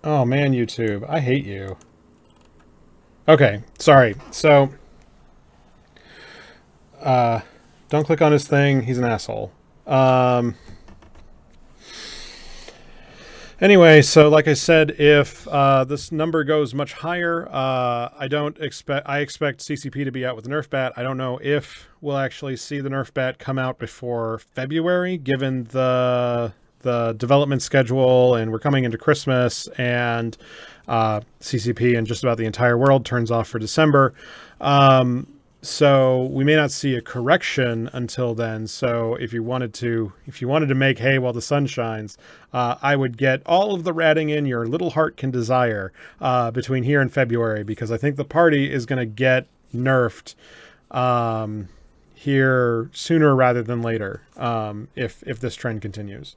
Speaker 1: Oh man, YouTube. I hate you. Okay, sorry. So, don't click on his thing. He's an asshole. Anyway, so like I said, if this number goes much higher, I expect CCP to be out with the nerf bat. I don't know if we'll actually see the nerf bat come out before February, given the development schedule, and we're coming into Christmas, and CCP and just about the entire world turns off for December. So we may not see a correction until then. So if you wanted to make hay while the sun shines, I would get all of the ratting in your little heart can desire between here and February, because I think the party is going to get nerfed here sooner rather than later if this trend continues.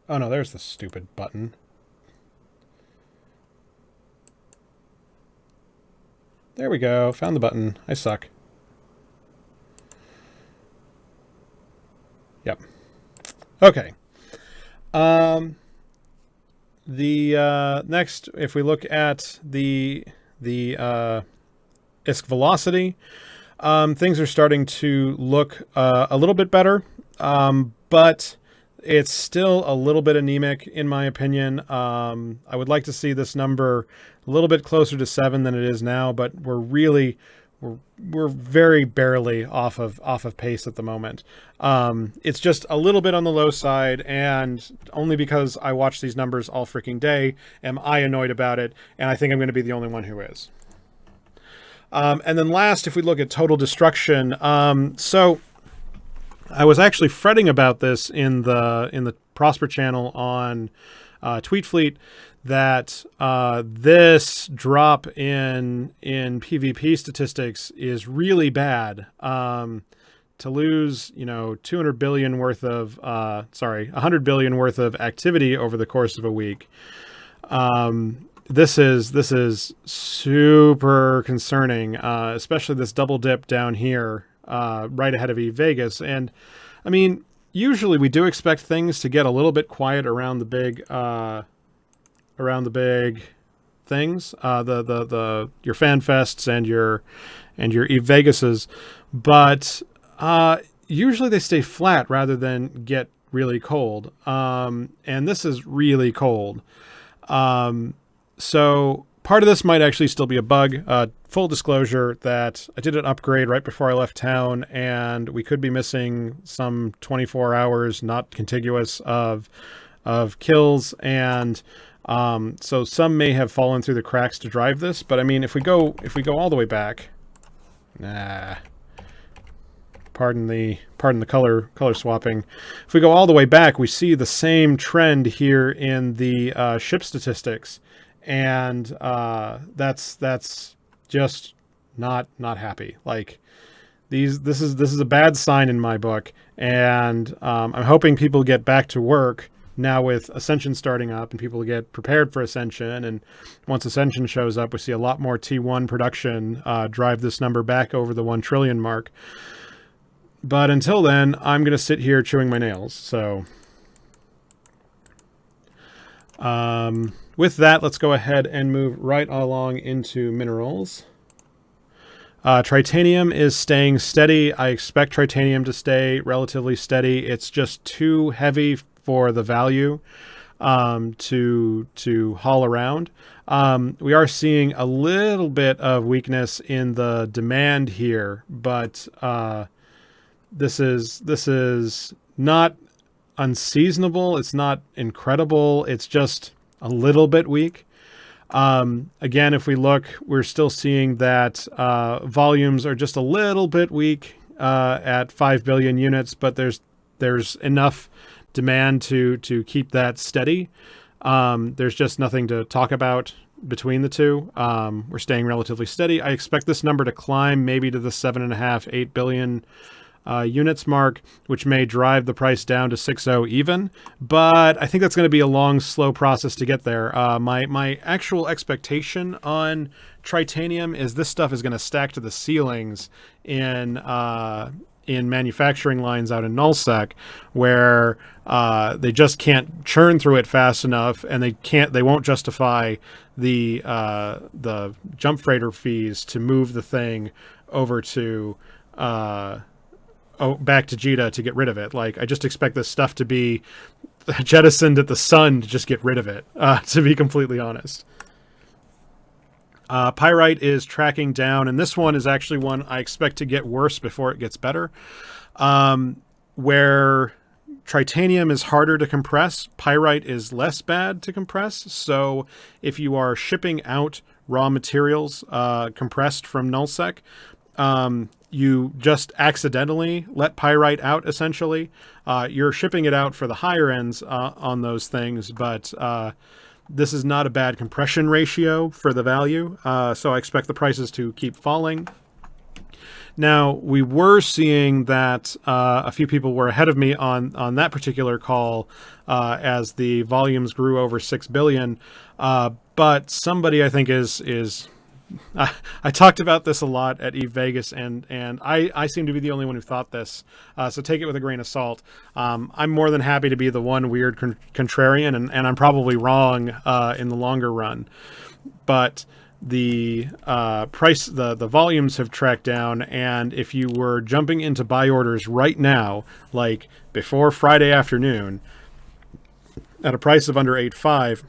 Speaker 1: Oh no, there's the stupid button. There we go. Found the button. I suck. Yep. Okay. The next, if we look at the ISK velocity, things are starting to look a little bit better. but it's still a little bit anemic in my opinion. I would like to see this number a little bit closer to 7 than it is now, but we're very barely off of pace at the moment. It's just a little bit on the low side, and only because I watch these numbers all freaking day am I annoyed about it, and I think I'm going to be the only one who is. And then last, if we look at total destruction, so I was actually fretting about this in the Prosper channel on Tweetfleet, that this drop in PvP statistics is really bad. To lose, 200 billion worth of 100 billion worth of activity over the course of a week. This is super concerning, especially this double dip down here, right ahead of Vegas. And I mean, usually we do expect things to get a little bit quiet around the big things, your fan fests and your Vegases, but usually they stay flat rather than get really cold. And this is really cold. So part of this might actually still be a bug. Full disclosure that I did an upgrade right before I left town, and we could be missing some 24 hours not contiguous of kills, and so some may have fallen through the cracks to drive this. But I mean, if we go all the way back, pardon the color swapping. If we go all the way back, we see the same trend here in the ship statistics, and that's just not happy. Like this is a bad sign in my book, and I'm hoping people get back to work now with Ascension starting up, and people get prepared for Ascension. And once Ascension shows up, we see a lot more T1 production drive this number back over the 1 trillion mark. But until then, I'm going to sit here chewing my nails. So with that, let's go ahead and move right along into minerals. Tritanium is staying steady. I expect tritanium to stay relatively steady. It's just too heavy for the value to haul around. We are seeing a little bit of weakness in the demand here, but this is not unseasonable. It's not incredible. It's just a little bit weak. Again, if we look, we're still seeing that volumes are just a little bit weak at 5 billion units, but there's enough demand to keep that steady. There's just nothing to talk about between the two. We're staying relatively steady. I expect this number to climb maybe to the 7.5, 8 billion units mark, which may drive the price down to 6.0 even, but I think that's going to be a long, slow process to get there. My actual expectation on tritanium is this stuff is going to stack to the ceilings in manufacturing lines out in nullsec, where they just can't churn through it fast enough, and they won't justify the jump freighter fees to move the thing over to back to JITA to get rid of it. Like, I just expect this stuff to be jettisoned at the sun to just get rid of it, to be completely honest. Pyrite is tracking down, and this one is actually one I expect to get worse before it gets better. Where tritanium is harder to compress, pyrite is less bad to compress. So if you are shipping out raw materials compressed from nullsec, you just accidentally let pyrite out, essentially. You're shipping it out for the higher ends on those things, but this is not a bad compression ratio for the value, so I expect the prices to keep falling. Now, we were seeing that a few people were ahead of me on that particular call as the volumes grew over 6 billion, but somebody I think is I talked about this a lot at Vegas, and I seem to be the only one who thought this, so take it with a grain of salt. I'm more than happy to be the one weird contrarian, and I'm probably wrong in the longer run. But the the volumes have tracked down, and if you were jumping into buy orders right now, like before Friday afternoon, at a price of under 8.5,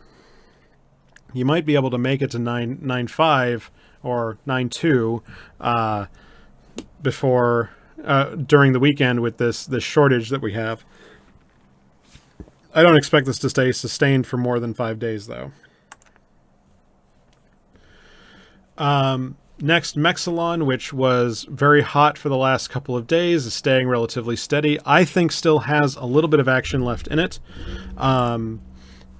Speaker 1: you might be able to make it to 9.95 or 9.2 before during the weekend with this shortage that we have. I don't expect this to stay sustained for more than 5 days, though. Next, Mexilon, which was very hot for the last couple of days, is staying relatively steady. I think still has a little bit of action left in it.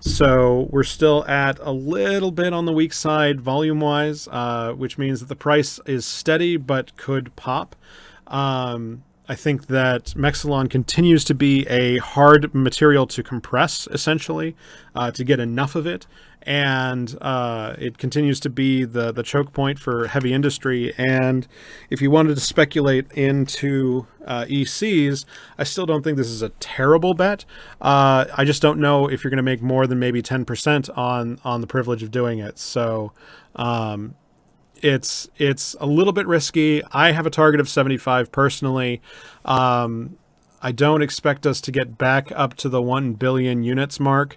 Speaker 1: So we're still at a little bit on the weak side volume-wise, which means that the price is steady but could pop. I think that Mexilon continues to be a hard material to compress, essentially, to get enough of it. And it continues to be the choke point for heavy industry. And if you wanted to speculate into ECs, I still don't think this is a terrible bet. I just don't know if you're going to make more than maybe 10% on the privilege of doing it. So it's a little bit risky. I have a target of 75 personally. I don't expect us to get back up to the 1 billion units mark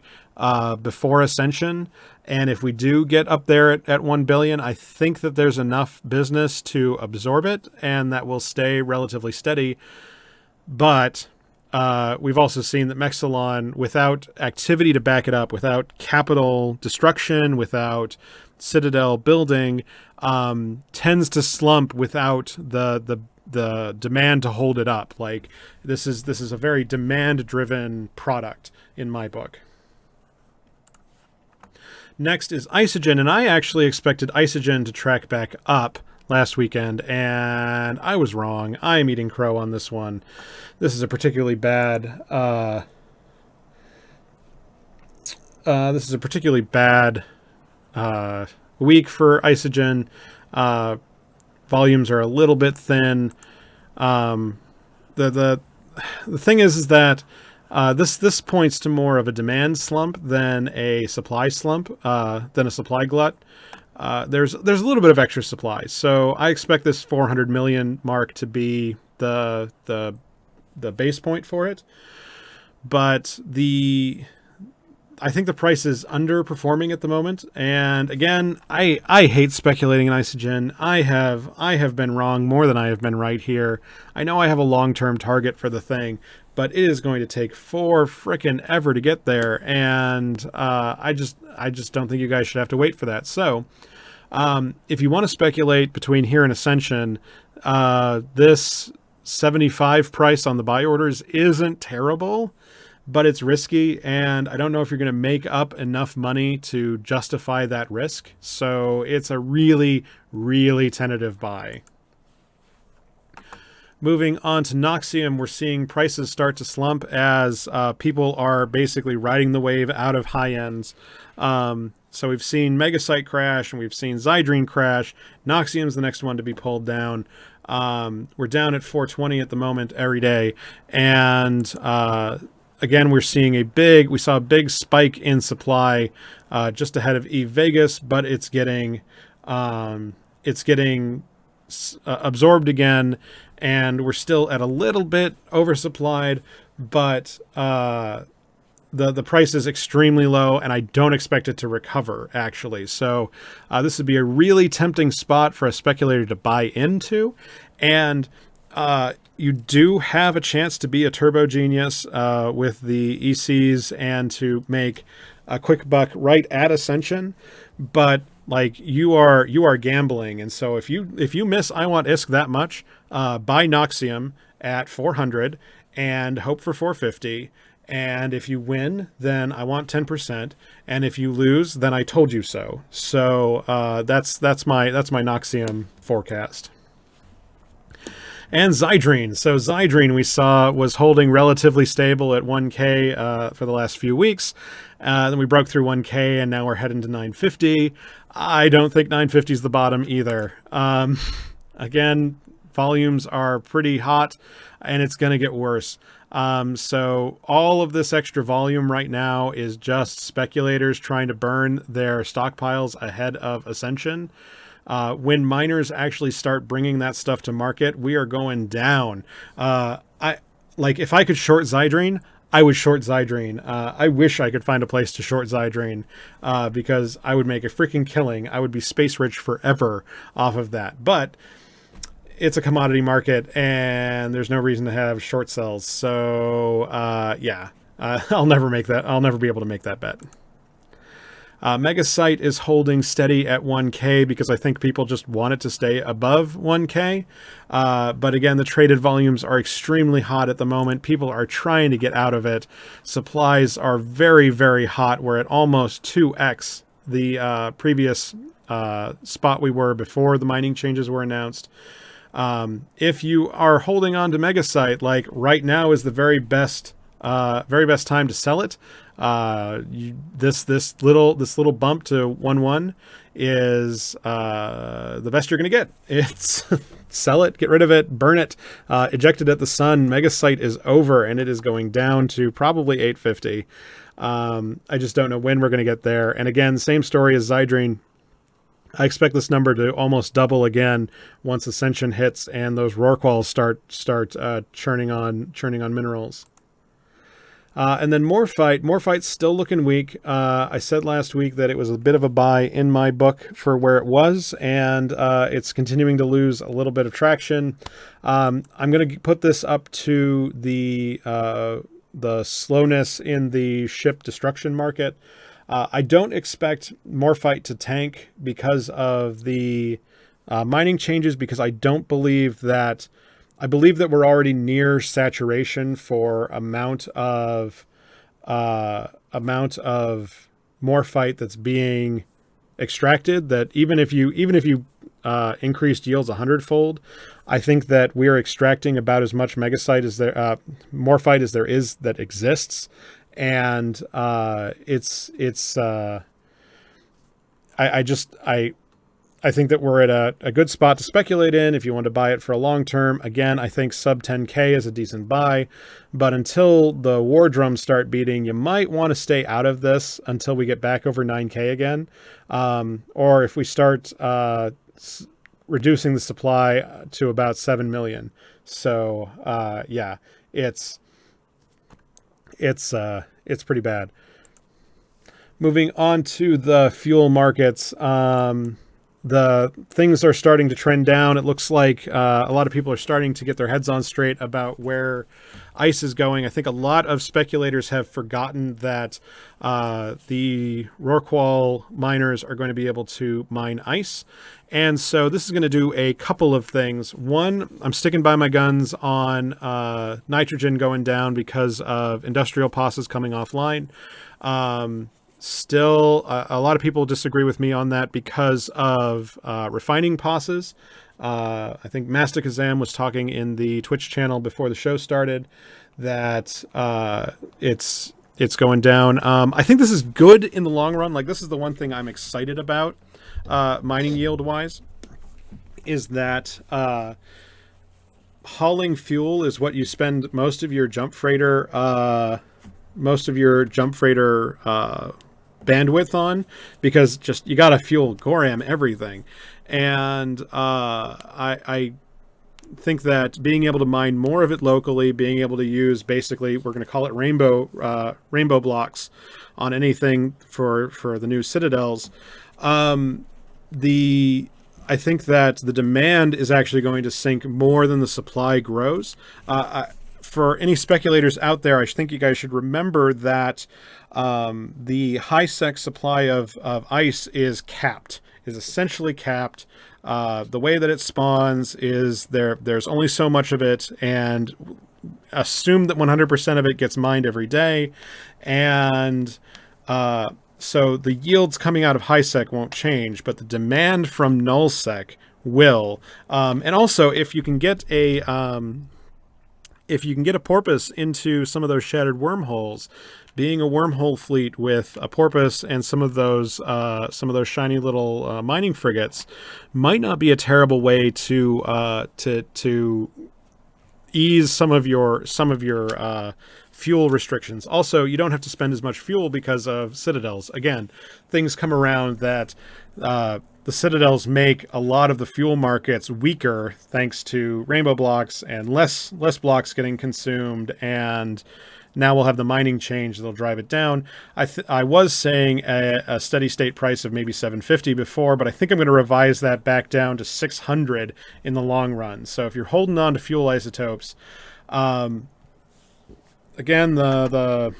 Speaker 1: before Ascension. And if we do get up there at 1 billion, I think that there's enough business to absorb it and that will stay relatively steady. But we've also seen that Mexilon, without activity to back it up, without capital destruction, without Citadel building, tends to slump without the demand to hold it up. Like this is a very demand-driven product in my book. Next is Isogen, and I actually expected Isogen to track back up last weekend, and I was wrong. I am eating crow on this one. This is a particularly bad week for Isogen. Volumes are a little bit thin. The thing is that this points to more of a demand slump than a supply slump, than a supply glut. There's a little bit of extra supply, so I expect this 400 million mark to be the base point for it. But I think the price is underperforming at the moment. And again, I hate speculating in Isogen. I have been wrong more than I have been right here. I know I have a long-term target for the thing, but it is going to take for frickin' ever to get there. And I just don't think you guys should have to wait for that. So if you want to speculate between here and Ascension, this 75 price on the buy orders isn't terrible, but it's risky, and I don't know if you're going to make up enough money to justify that risk. So it's a really, really tentative buy. Moving on to Noxium, we're seeing prices start to slump as people are basically riding the wave out of high ends. So we've seen Megasite crash, and we've seen Zydrene crash. Noxium's the next one to be pulled down. We're down at 420 at the moment every day, and again, we're seeing we saw a big spike in supply just ahead of Eve Vegas, but it's getting absorbed again, and we're still at a little bit oversupplied, but the price is extremely low, and I don't expect it to recover, actually. So this would be a really tempting spot for a speculator to buy into, and you do have a chance to be a turbo genius with the ECs and to make a quick buck right at Ascension, but like you are gambling, and so if you miss I Want ISK that much, buy Noxium at 400 and hope for 450. And if you win, then I want 10%, and if you lose, then I told you so. So that's my Noxium forecast. And Zydrene. So Zydrene we saw was holding relatively stable at 1K for the last few weeks. Then we broke through 1K, and now we're heading to 950. I don't think 950 is the bottom either. Again, volumes are pretty hot, and it's going to get worse.
Speaker 2: So all of this extra volume right now is just speculators trying to burn their stockpiles ahead of Ascension. When miners actually start bringing that stuff to market, we are going down. If I could short Zydrene, I would short Zydrene. I wish I could find a place to short Zydrene because I would make a freaking killing. I would be space rich forever off of that. But it's a commodity market and there's no reason to have short sells. So I'll never make that. I'll never be able to make that bet. Megasite is holding steady at 1K because I think people just want it to stay above 1K. But again, the traded volumes are extremely hot at the moment. People are trying to get out of it. Supplies are very, very hot. We're at almost 2x the previous spot we were before the mining changes were announced. If you are holding on to Megasite, like right now is the very best time to sell it. This little bump to 1-1 is the best you're going to get. It's sell it, get rid of it, burn it, eject it at the sun. Megasite is over and it is going down to probably 850. I just don't know when we're going to get there. And again, same story as Zydrene. I expect this number to almost double again once Ascension hits and those Rorquals start churning on minerals. And then Morphite's still looking weak. I said last week that it was a bit of a buy in my book for where it was, and it's continuing to lose a little bit of traction. I'm going to put this up to the slowness in the ship destruction market. I don't expect Morphite to tank because of the mining changes, because I believe that we're already near saturation for amount of Morphite that's being extracted. That even if you increased yields 100-fold, I think that we're extracting about as much Megasite as Morphite as there is that exists. And I think that we're at a good spot to speculate in if you want to buy it for a long term. Again, I think sub 10K is a decent buy, but until the war drums start beating, you might want to stay out of this until we get back over 9K again. Or if we start reducing the supply to about 7 million. So it's pretty bad. Moving on to the fuel markets, the things are starting to trend down. It looks like a lot of people are starting to get their heads on straight about where ICE is going. I think a lot of speculators have forgotten that the Rorqual miners are going to be able to mine ICE. And so this is going to do a couple of things. One, I'm sticking by my guns on nitrogen going down because of industrial POSs coming offline. Still, a lot of people disagree with me on that because of refining POSs. I think Masticazam was talking in the Twitch channel before the show started that it's going down. I think this is good in the long run. Like, this is the one thing I'm excited about mining yield wise, is that hauling fuel is what you spend most of your jump freighter bandwidth on, because just you got to fuel Goram everything. And I think that being able to mine more of it locally, being able to use, basically, we're going to call it rainbow blocks on anything for the new citadels. I think that the demand is actually going to sink more than the supply grows. For any speculators out there, I think you guys should remember that the high-sec supply of ICE is essentially capped. The way that it spawns is there's only so much of it, and assume that 100% of it gets mined every day. And so the yields coming out of high-sec won't change, but the demand from null-sec will. And also, if you can get a porpoise into some of those shattered wormholes, being a wormhole fleet with a porpoise and some of those shiny little mining frigates might not be a terrible way to ease some of your fuel restrictions. Also, you don't have to spend as much fuel because of citadels. Again, things come around that the citadels make a lot of the fuel markets weaker thanks to rainbow blocks and less blocks getting consumed, and now we'll have the mining change that'll drive it down. I was saying a steady state price of maybe 750 before, but I think I'm going to revise that back down to 600 in the long run. So if you're holding on to fuel isotopes, again, the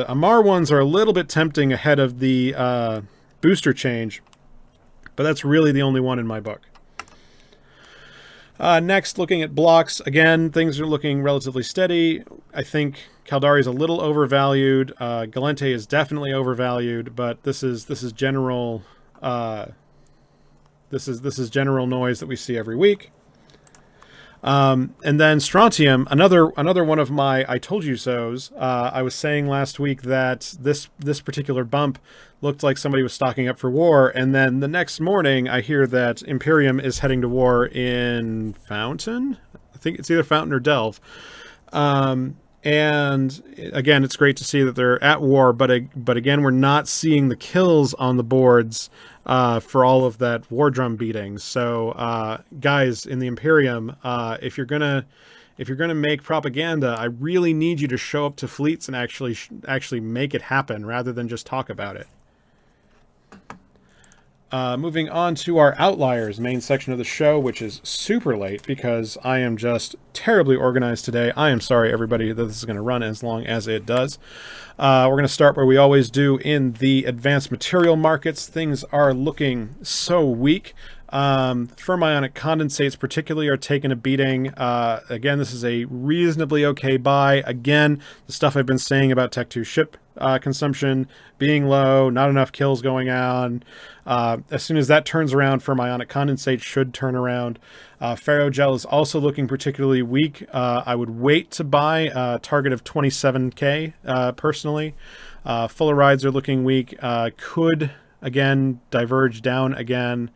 Speaker 2: Amar ones are a little bit tempting ahead of the booster change, but that's really the only one in my book. Next, looking at blocks, again, things are looking relatively steady. I think Caldari is a little overvalued. Galente is definitely overvalued, but this is general this is general noise that we see every week. And then strontium, another one of my I told you so's. I was saying last week that this particular bump looked like somebody was stocking up for war, and then the next morning I hear that Imperium is heading to war in Fountain. I think it's either Fountain or Delve. And again, it's great to see that they're at war, but again, we're not seeing the kills on the boards for all of that war drum beating. So, guys in the Imperium, if you're gonna make propaganda, I really need you to show up to fleets and actually make it happen rather than just talk about it. Moving on to our Outliers main section of the show, which is super late because I am just terribly organized today. I am sorry, everybody, that this is going to run as long as it does. We're going to start where we always do in the advanced material markets. Things are looking so weak. Fermionic condensates particularly are taking a beating. Again, this is a reasonably okay buy. Again, the stuff I've been saying about Tech 2 ship consumption being low, not enough kills going on. As soon as that turns around, fermionic condensate should turn around. Ferrogel is also looking particularly weak. I would wait to buy a target of 27K personally. Fullerides are looking weak. Could, again, diverge down again.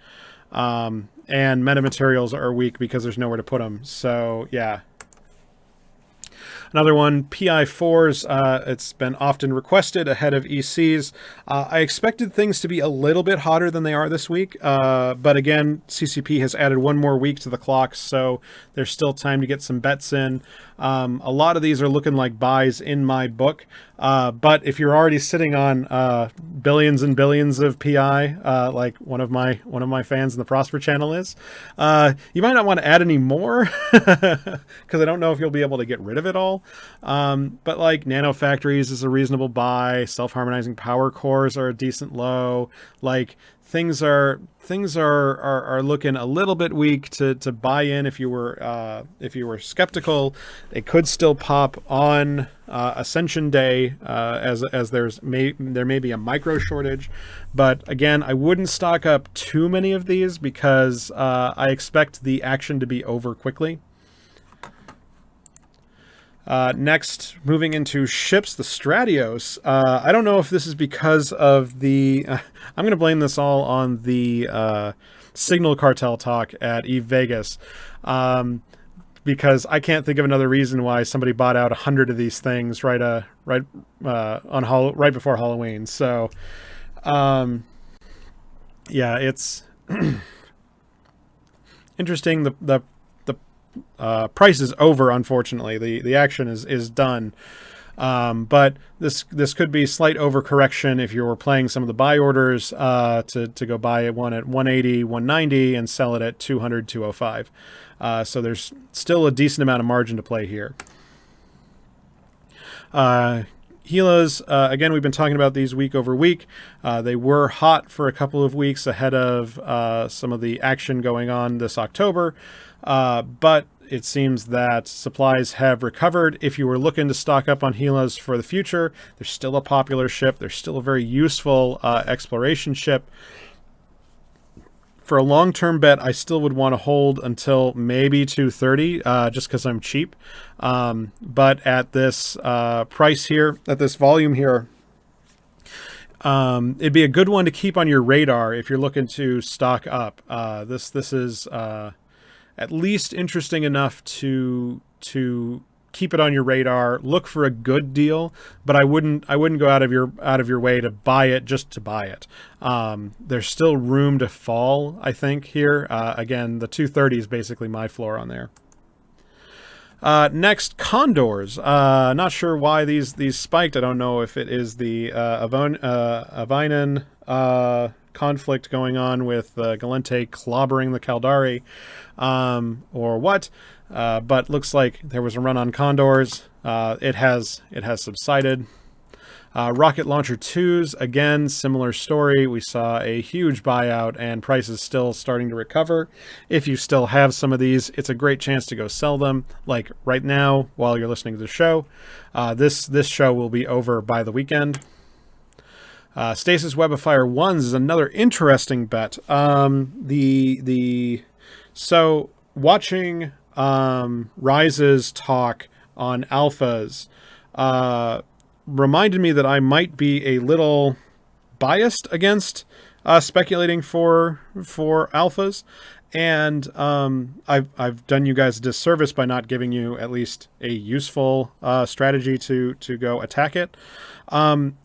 Speaker 2: And metamaterials are weak because there's nowhere to put them. So, yeah. Another one, PI4s, it's been often requested ahead of ECs. I expected things to be a little bit hotter than they are this week, but again, CCP has added one more week to the clock, so there's still time to get some bets in. A lot of these are looking like buys in my book, but if you're already sitting on billions and billions of PI, like one of my fans in the Prosper channel is, you might not want to add any more because I don't know if you'll be able to get rid of it all. But like nano factories is a reasonable buy. Self-harmonizing power cores are a decent low. Like things are looking a little bit weak to buy in if you were skeptical. They could still pop on Ascension Day as there may be a micro shortage, but again, I wouldn't stock up too many of these because I expect the action to be over quickly. Next, moving into ships, the Stratios. I don't know if this is because of the... I'm going to blame this all on the signal cartel talk at Eve Vegas. Because I can't think of another reason why somebody bought out 100 of these things right before Halloween. So, yeah, it's interesting. The price is over, unfortunately. The action is done. But this could be slight overcorrection if you were playing some of the buy orders to go buy one at 180, 190 and sell it at 200, 205. So there's still a decent amount of margin to play here. Gilas, again, we've been talking about these week over week. They were hot for a couple of weeks ahead of some of the action going on this October. But it seems that supplies have recovered. If you were looking to stock up on Gilas for the future, they're still a popular ship. They're still a very useful exploration ship. For a long-term bet, I still would want to hold until maybe 230, just because I'm cheap. But at this price here, at this volume here, it'd be a good one to keep on your radar if you're looking to stock up. This is at least interesting enough to to keep it on your radar. Look for a good deal, but I wouldn't go out of your way to buy it just to buy it. There's still room to fall, I think, here. Again, the 230 is basically my floor on there. Next, condors. Not sure why these spiked. I don't know if it is the Avinan conflict going on with Galente clobbering the Caldari, or what. But looks like there was a run on condors. It has subsided. Rocket Launcher 2s, again, similar story. We saw a huge buyout and prices still starting to recover. If you still have some of these, it's a great chance to go sell them. Like right now, while you're listening to the show, this show will be over by the weekend. Stasis Web of Fire 1s is another interesting bet. So watching Rise's talk on alphas reminded me that I might be a little biased against speculating for alphas, and I've done you guys a disservice by not giving you at least a useful strategy to go attack it.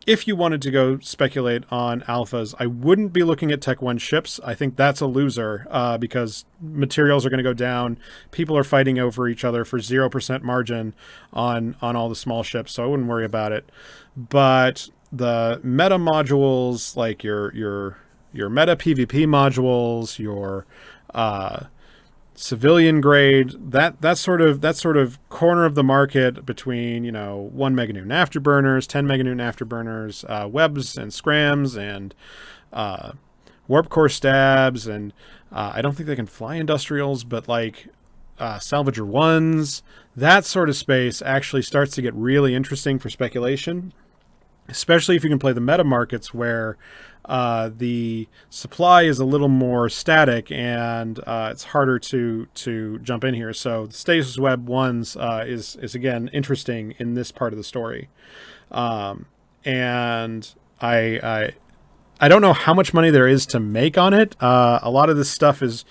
Speaker 2: If you wanted to go speculate on alphas, I wouldn't be looking at Tech 1 ships. I think that's a loser because materials are going to go down. People are fighting over each other for 0% margin on all the small ships, so I wouldn't worry about it. But the meta modules, like your meta PvP modules, your civilian grade, that sort of corner of the market between 1 meganewton afterburners, 10 meganewton afterburners, webs and scrams, and warp core stabs, and I don't think they can fly industrials, but like salvager ones, that sort of space actually starts to get really interesting for speculation, especially if you can play the meta markets where the supply is a little more static and it's harder to jump in here. So the Stasis Web 1s is again interesting in this part of the story. And I don't know how much money there is to make on it. A lot of this stuff is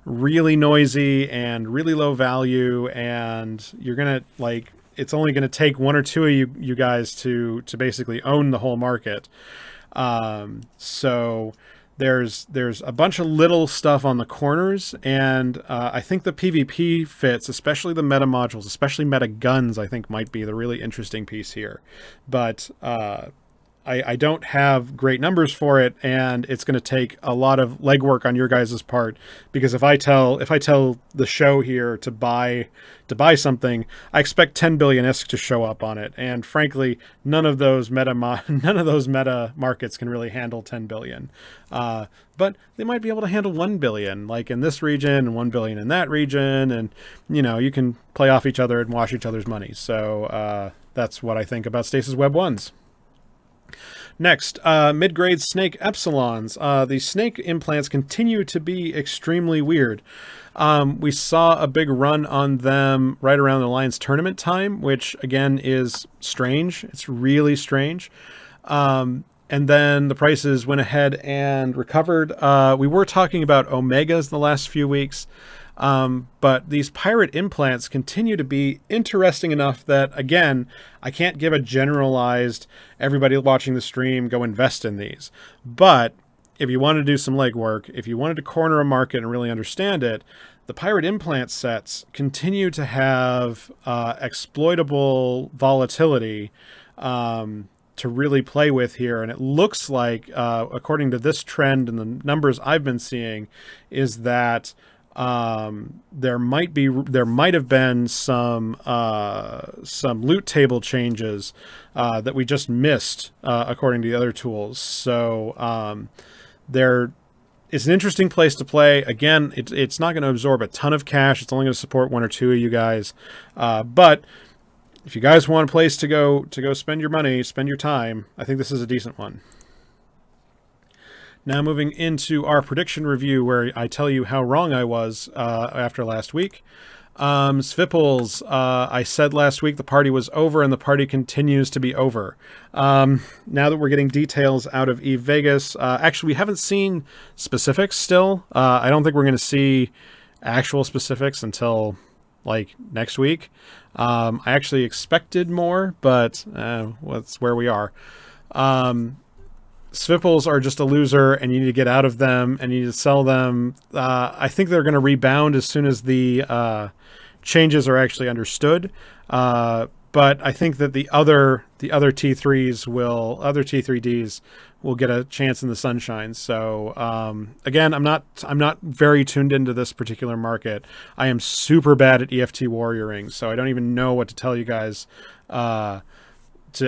Speaker 2: really noisy and really low value, and you're gonna it's only going to take one or two of you guys to basically own the whole market. So there's a bunch of little stuff on the corners, and I think the PvP fits, especially the meta modules, especially meta guns, I think might be the really interesting piece here. But I don't have great numbers for it, and it's going to take a lot of legwork on your guys' part, because if I tell the show here to buy something, I expect 10 billion ISK to show up on it, and frankly, none of those meta markets can really handle 10 billion. But they might be able to handle 1 billion, like in this region, and 1 billion in that region, and you can play off each other and wash each other's money. So that's what I think about Stasis Web 1s. Next, mid-grade snake epsilons. The snake implants continue to be extremely weird. We saw a big run on them right around the Alliance tournament time, which again is strange. It's really strange. And then the prices went ahead and recovered. We were talking about omegas the last few weeks. But these pirate implants continue to be interesting enough that, again, I can't give a generalized, everybody watching the stream, go invest in these. But if you want to do some legwork, if you wanted to corner a market and really understand it, the pirate implant sets continue to have exploitable volatility to really play with here. And it looks like, according to this trend and the numbers I've been seeing, is that there might have been some loot table changes that we just missed according to the other tools. So it's an interesting place to play. Again, it's not going to absorb a ton of cash. It's only going to support one or two of you guys. But if you guys want a place to go spend your money, spend your time, I think this is a decent one. Now moving into our prediction review, where I tell you how wrong I was after last week. Sviples, I said last week the party was over, and the party continues to be over. Now that we're getting details out of Eve Vegas, actually we haven't seen specifics still. I don't think we're going to see actual specifics until like next week. I actually expected more, but that's where we are. Swipples are just a loser, and you need to get out of them, and you need to sell them. I think they're going to rebound as soon as the changes are actually understood. But I think that the other T3Ds will get a chance in the sunshine. So again, I'm not very tuned into this particular market. I am super bad at EFT warrioring, so I don't even know what to tell you guys to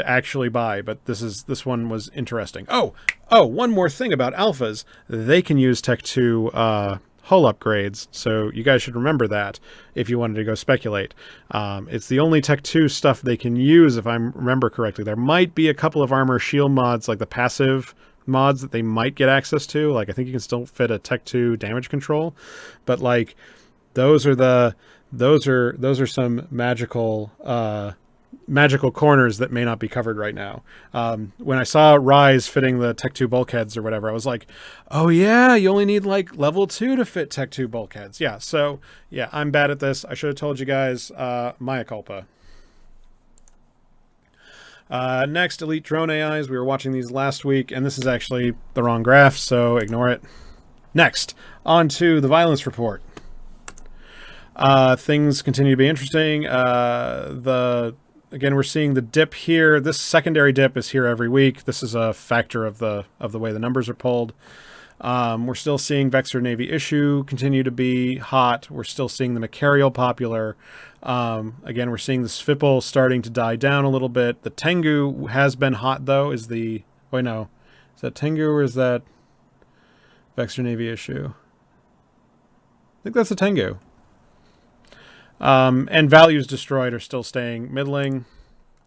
Speaker 2: actually buy. But this one was interesting. Oh, one more thing about alphas: they can use Tech 2 hull upgrades, so you guys should remember that if you wanted to go speculate. It's the only Tech 2 stuff they can use, if I remember correctly. There might be a couple of armor shield mods, like the passive mods, that they might get access to. Like, I think you can still fit a Tech 2 damage control, but like those are some magical corners that may not be covered right now. When I saw Rise fitting the Tech 2 bulkheads or whatever, I was like, oh yeah, you only need like level 2 to fit Tech 2 bulkheads. Yeah, so yeah, I'm bad at this. I should have told you guys, mea culpa. Next, Elite Drone AIs. We were watching these last week, and this is actually the wrong graph, so ignore it. Next, on to the violence report. Things continue to be interesting. Again, we're seeing the dip here. This secondary dip is here every week. This is a factor of the way the numbers are pulled. We're still seeing Vexor Navy issue continue to be hot. We're still seeing the Macarial popular. Again, we're seeing the Svipple starting to die down a little bit. The Tengu has been hot, though. Is that Tengu or is that Vexor Navy issue? I think that's the Tengu. And values destroyed are still staying middling.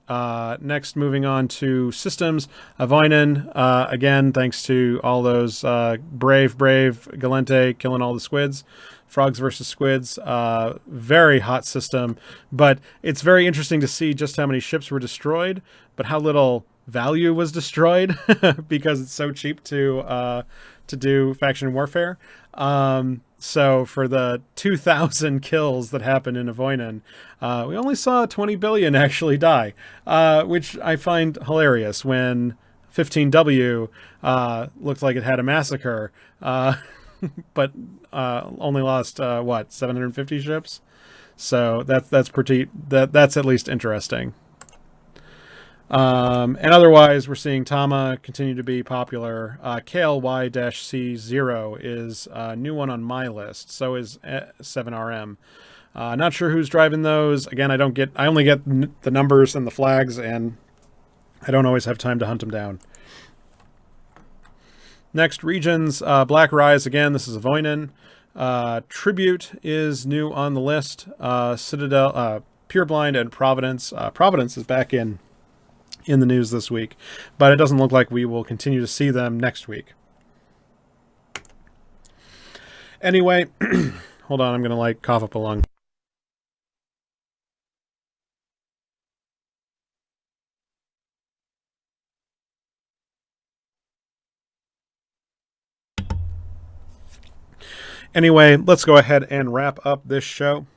Speaker 2: Next, moving on to systems. Avoinen, again, thanks to all those brave Galente killing all the squids. Frogs versus squids. Very hot system. But it's very interesting to see just how many ships were destroyed, but how little value was destroyed because it's so cheap to do faction warfare. So for the 2,000 kills that happened in Avoinen, we only saw 20 billion actually die, which I find hilarious when 15W looked like it had a massacre, but only lost, 750 ships? So that's at least interesting. And otherwise, we're seeing Tama continue to be popular. KLY-C0 is a new one on my list. So is 7RM. Not sure who's driving those. Again, I only get the numbers and the flags, and I don't always have time to hunt them down. Next, regions. Black Rise, again, this is Avoinen. Tribute is new on the list. Citadel, Pureblind, and Providence. Providence is back in the news this week, but it doesn't look like we will continue to see them next week. Anyway, hold on, I'm going to cough up a lung. Anyway, let's go ahead and wrap up this show.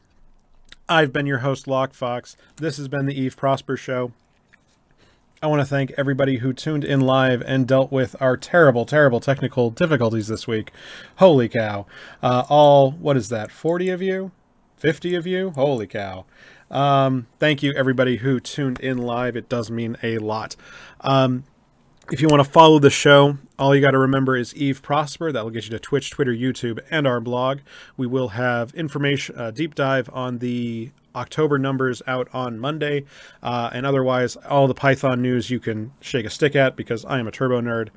Speaker 2: I've been your host, Lockefox. This has been the Eve Prosper Show. I want to thank everybody who tuned in live and dealt with our terrible technical difficulties this week. Holy cow. What is that, 40 of you? 50 of you? Holy cow. Thank you, everybody who tuned in live. It does mean a lot. If you want to follow the show, all you got to remember is Eve Prosper. That will get you to Twitch, Twitter, YouTube, and our blog. We will have information, deep dive on the October numbers out on Monday, and otherwise all the Python news you can shake a stick at because I am a turbo nerd.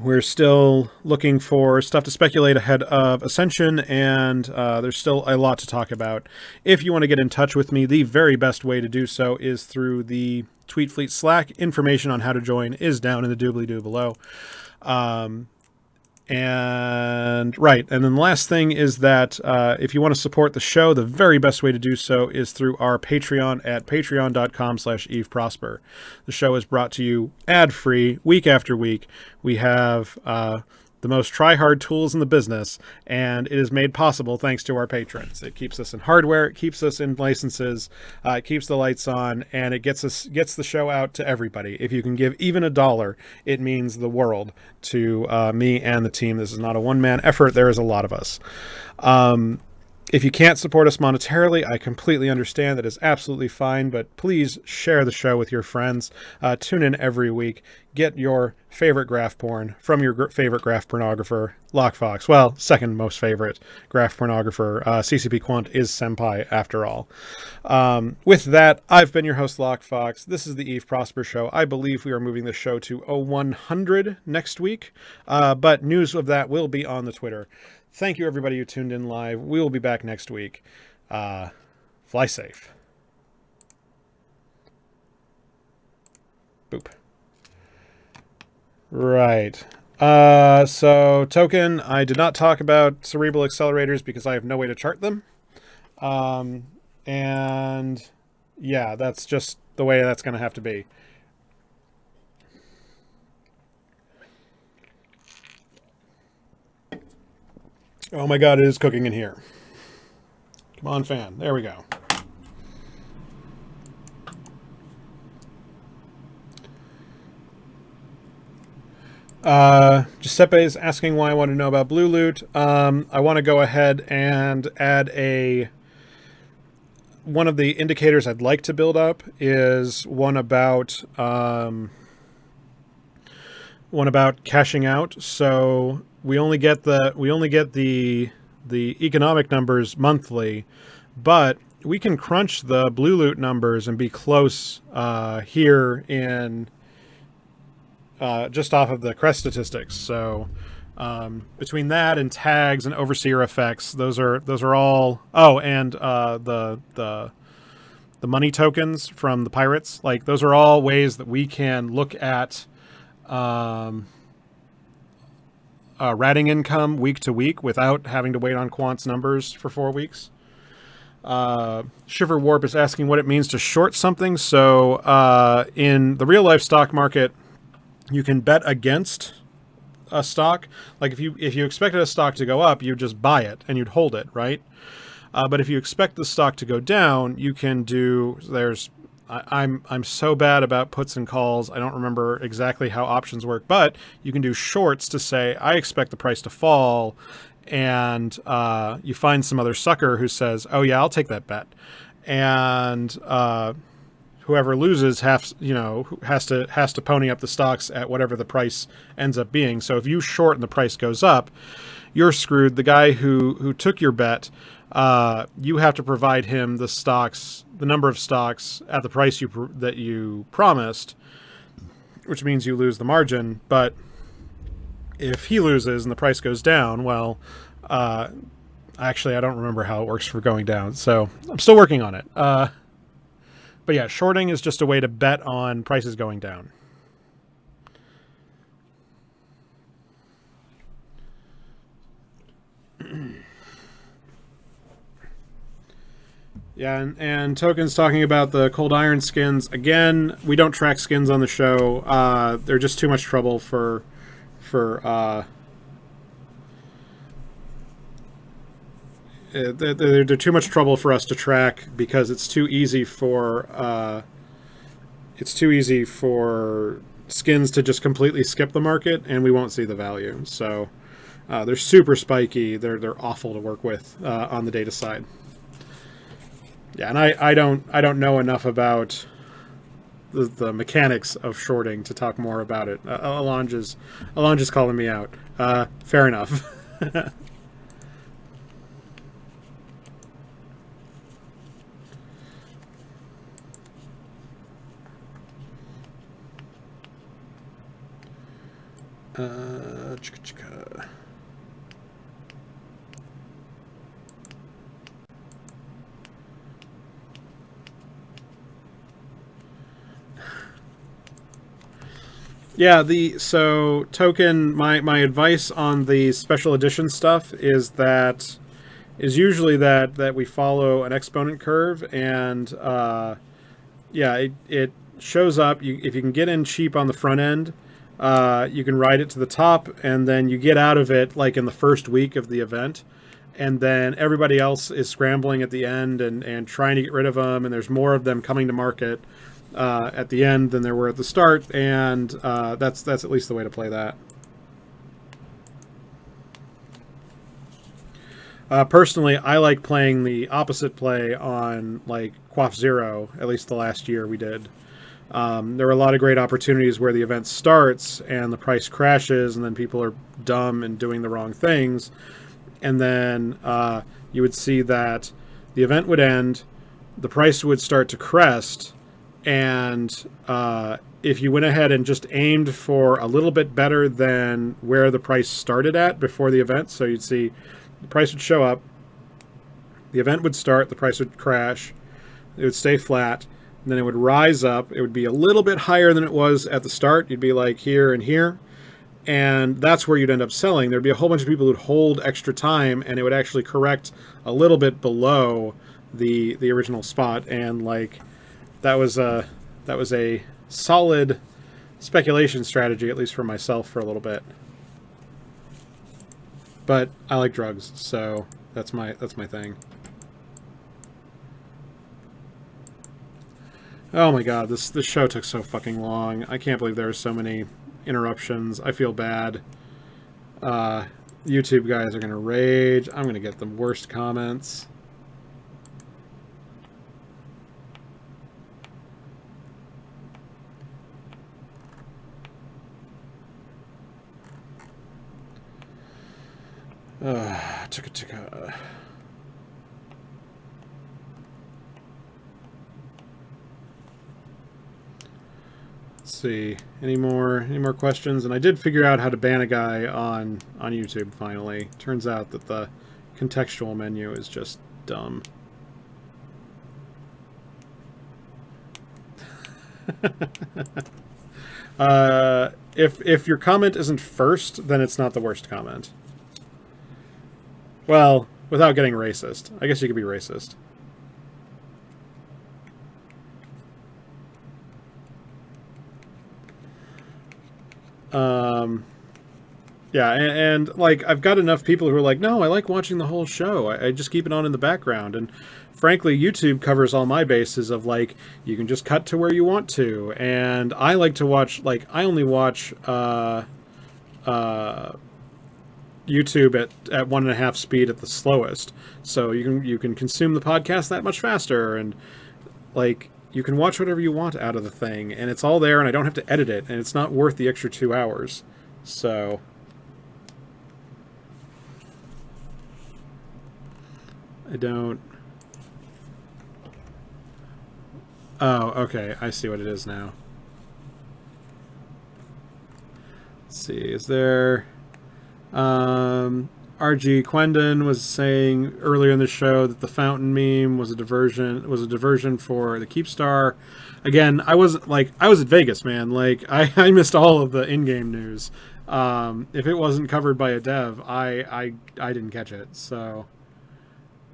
Speaker 2: We're still looking for stuff to speculate ahead of Ascension, and there's still a lot to talk about. If you want to get in touch with me, the very best way to do so is through the Tweet Fleet Slack. Information on how to join is down in the doobly-doo below. And then the last thing is that if you want to support the show, the very best way to do so is through our Patreon at patreon.com/EveProsper. The show is brought to you ad-free week after week. We have the most try-hard tools in the business, and it is made possible thanks to our patrons. It keeps us in hardware, it keeps us in licenses, it keeps the lights on, and it gets the show out to everybody. If you can give even $1, it means the world to me and the team. This is not a one-man effort. There is a lot of us. If you can't support us monetarily, I completely understand. That is absolutely fine, but please share the show with your friends. Tune in every week. Get your favorite graph porn from your favorite graph pornographer, Lockefox. Well, second most favorite graph pornographer. CCP Quant is senpai after all. With that, I've been your host, Lockefox. This is the Eve Prosper Show. I believe we are moving the show to 0100 next week, but news of that will be on the Twitter. Thank you, everybody who tuned in live. We will be back next week. Fly safe. Boop. Right. So, token, I did not talk about cerebral accelerators because I have no way to chart them. And, yeah, that's just the way that's going to have to be. Oh my god, it is cooking in here. Come on, fan. There we go. Giuseppe is asking why I want to know about Blue Loot. I want to go ahead and add one of the indicators I'd like to build up is one about cashing out. So we only get the economic numbers monthly, but we can crunch the Blue Loot numbers and be close here in just off of the crest statistics. So between that and tags and overseer effects, those are all. Oh, and the money tokens from the pirates, like those are all ways that we can look at ratting income week to week without having to wait on Quant's numbers for 4 weeks. Shiver Warp is asking what it means to short something. So in the real life stock market, you can bet against a stock. Like if you expected a stock to go up, you just buy it and you'd hold it, right? But if you expect the stock to go down, you can do. I'm so bad about puts and calls. I don't remember exactly how options work, but you can do shorts to say, I expect the price to fall. And you find some other sucker who says, oh yeah, I'll take that bet. And whoever loses has to pony up the stocks at whatever the price ends up being. So if you short and the price goes up, you're screwed. The guy who took your bet, you have to provide him the number of stocks at the price that you promised, which means you lose the margin. But if he loses and the price goes down, well, actually, I don't remember how it works for going down, so I'm still working on it. But yeah, shorting is just a way to bet on prices going down. Yeah, and Token's talking about the cold iron skins. Again, we don't track skins on the show. They're just too much trouble they're too much trouble for us to track because it's too easy for skins to just completely skip the market and we won't see the value. So they're super spiky. They're awful to work with on the data side. Yeah, and I don't know enough about the mechanics of shorting to talk more about it. Alonja's calling me out. Fair enough. Yeah, so Token, my advice on the special edition stuff is usually that we follow an exponent curve, and yeah, it shows up. If you can get in cheap on the front end, you can ride it to the top, and then you get out of it like in the first week of the event, and then everybody else is scrambling at the end and trying to get rid of them, and there's more of them coming to market at the end than there were at the start, and that's at least the way to play that. Personally, I like playing the opposite play on like Quaff Zero, at least the last year we did. There were a lot of great opportunities where the event starts and the price crashes, and then people are dumb and doing the wrong things. And then you would see that the event would end, the price would start to crest, and if you went ahead and just aimed for a little bit better than where the price started at before the event, so you'd see the price would show up, the event would start, the price would crash, it would stay flat, and then it would rise up. It would be a little bit higher than it was at the start. You'd be like here and here, and that's where you'd end up selling. There'd be a whole bunch of people who'd hold extra time, and it would actually correct a little bit below the original spot, and like that was a solid speculation strategy, at least for myself, for a little bit. But I like drugs, so that's my thing. Oh my god, this show took so fucking long. I can't believe there were so many interruptions. I feel bad. YouTube guys are gonna rage. I'm gonna get the worst comments. Chicka. Let's see. Any more questions? And I did figure out how to ban a guy on YouTube finally. Turns out that the contextual menu is just dumb. If your comment isn't first, then it's not the worst comment. Well, without getting racist. I guess you could be racist. Yeah, and like, I've got enough people who are like, no, I like watching the whole show. I just keep it on in the background. And frankly, YouTube covers all my bases of like, you can just cut to where you want to. And I like to watch, like, I only watch YouTube at 1.5 speed at the slowest, so you can consume the podcast that much faster, and like you can watch whatever you want out of the thing, and it's all there, and I don't have to edit it, and it's not worth the extra 2 hours. So I don't. Oh, okay, I see what it is now. Let's see, is there RG Quendon was saying earlier in the show that the fountain meme was a diversion for the Keepstar. Again, I was at Vegas, man. Like I missed all of the in-game news. If it wasn't covered by a dev, I didn't catch it. So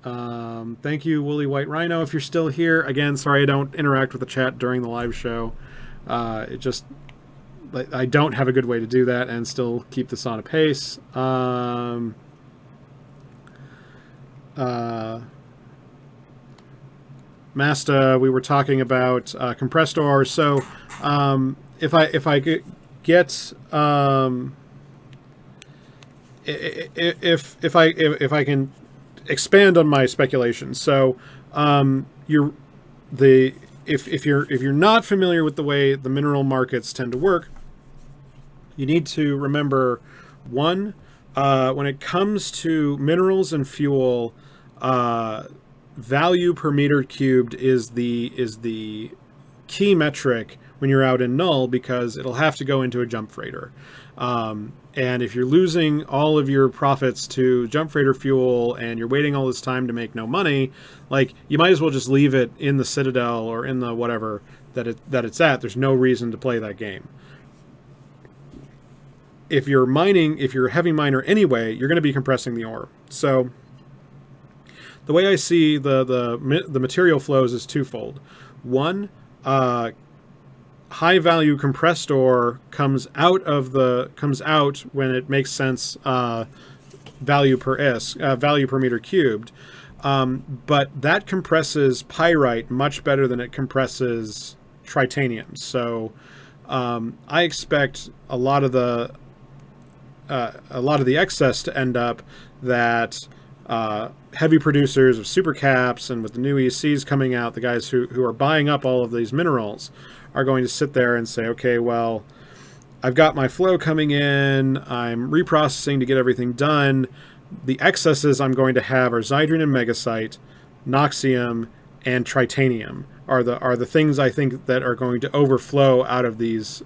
Speaker 2: thank you, Woolly White Rhino, if you're still here. Again, sorry I don't interact with the chat during the live show. I don't have a good way to do that and still keep this on a pace. Masta, we were talking about compressed ore. So if I could get if I can expand on my speculation. So if you're not familiar with the way the mineral markets tend to work, you need to remember, one, when it comes to minerals and fuel, value per meter cubed is the key metric when you're out in null, because it'll have to go into a jump freighter. And if you're losing all of your profits to jump freighter fuel and you're waiting all this time to make no money, like, you might as well just leave it in the Citadel or in the whatever that it's at. There's no reason to play that game. If you're a heavy miner anyway, you're going to be compressing the ore. So the way I see the material flows is twofold. One, high value compressed ore comes out when it makes sense, value per meter cubed. But that compresses pyrite much better than it compresses tritanium. So I expect a lot of the excess to end up that heavy producers of supercaps, and with the new ECs coming out, the guys who are buying up all of these minerals are going to sit there and say, okay, well, I've got my flow coming in, I'm reprocessing to get everything done. The excesses I'm going to have are Zydrine and Megasite, Noxium, and Tritanium are the things I think that are going to overflow out of these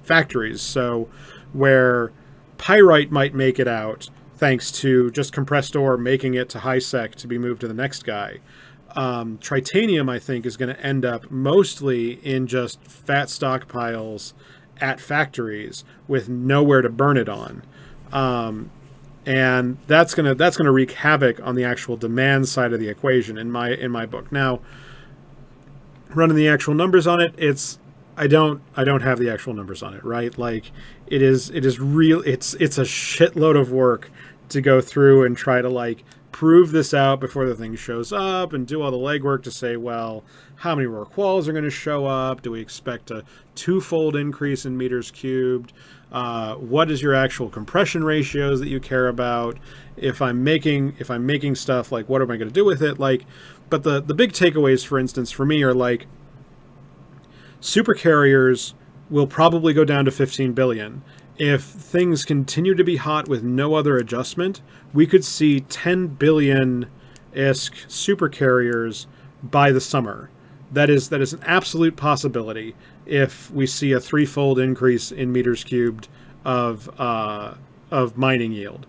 Speaker 2: factories. So where pyrite might make it out thanks to just compressed ore making it to high sec to be moved to the next guy, Tritanium I think is going to end up mostly in just fat stockpiles at factories with nowhere to burn it on. And that's gonna wreak havoc on the actual demand side of the equation in my book. Now, running the actual numbers on it, I don't have the actual numbers on it, right? Like it is real. It's a shitload of work to go through and try to like prove this out before the thing shows up and do all the legwork to say, well, how many more quals are going to show up? Do we expect a twofold increase in meters cubed? What is your actual compression ratios that you care about? If I'm making stuff, like what am I going to do with it? Like, but the big takeaways, for instance, for me are like supercarriers will probably go down to 15 billion. If things continue to be hot with no other adjustment, we could see 10 billion-esque supercarriers by the summer. That is an absolute possibility if we see a threefold increase in meters cubed of mining yield.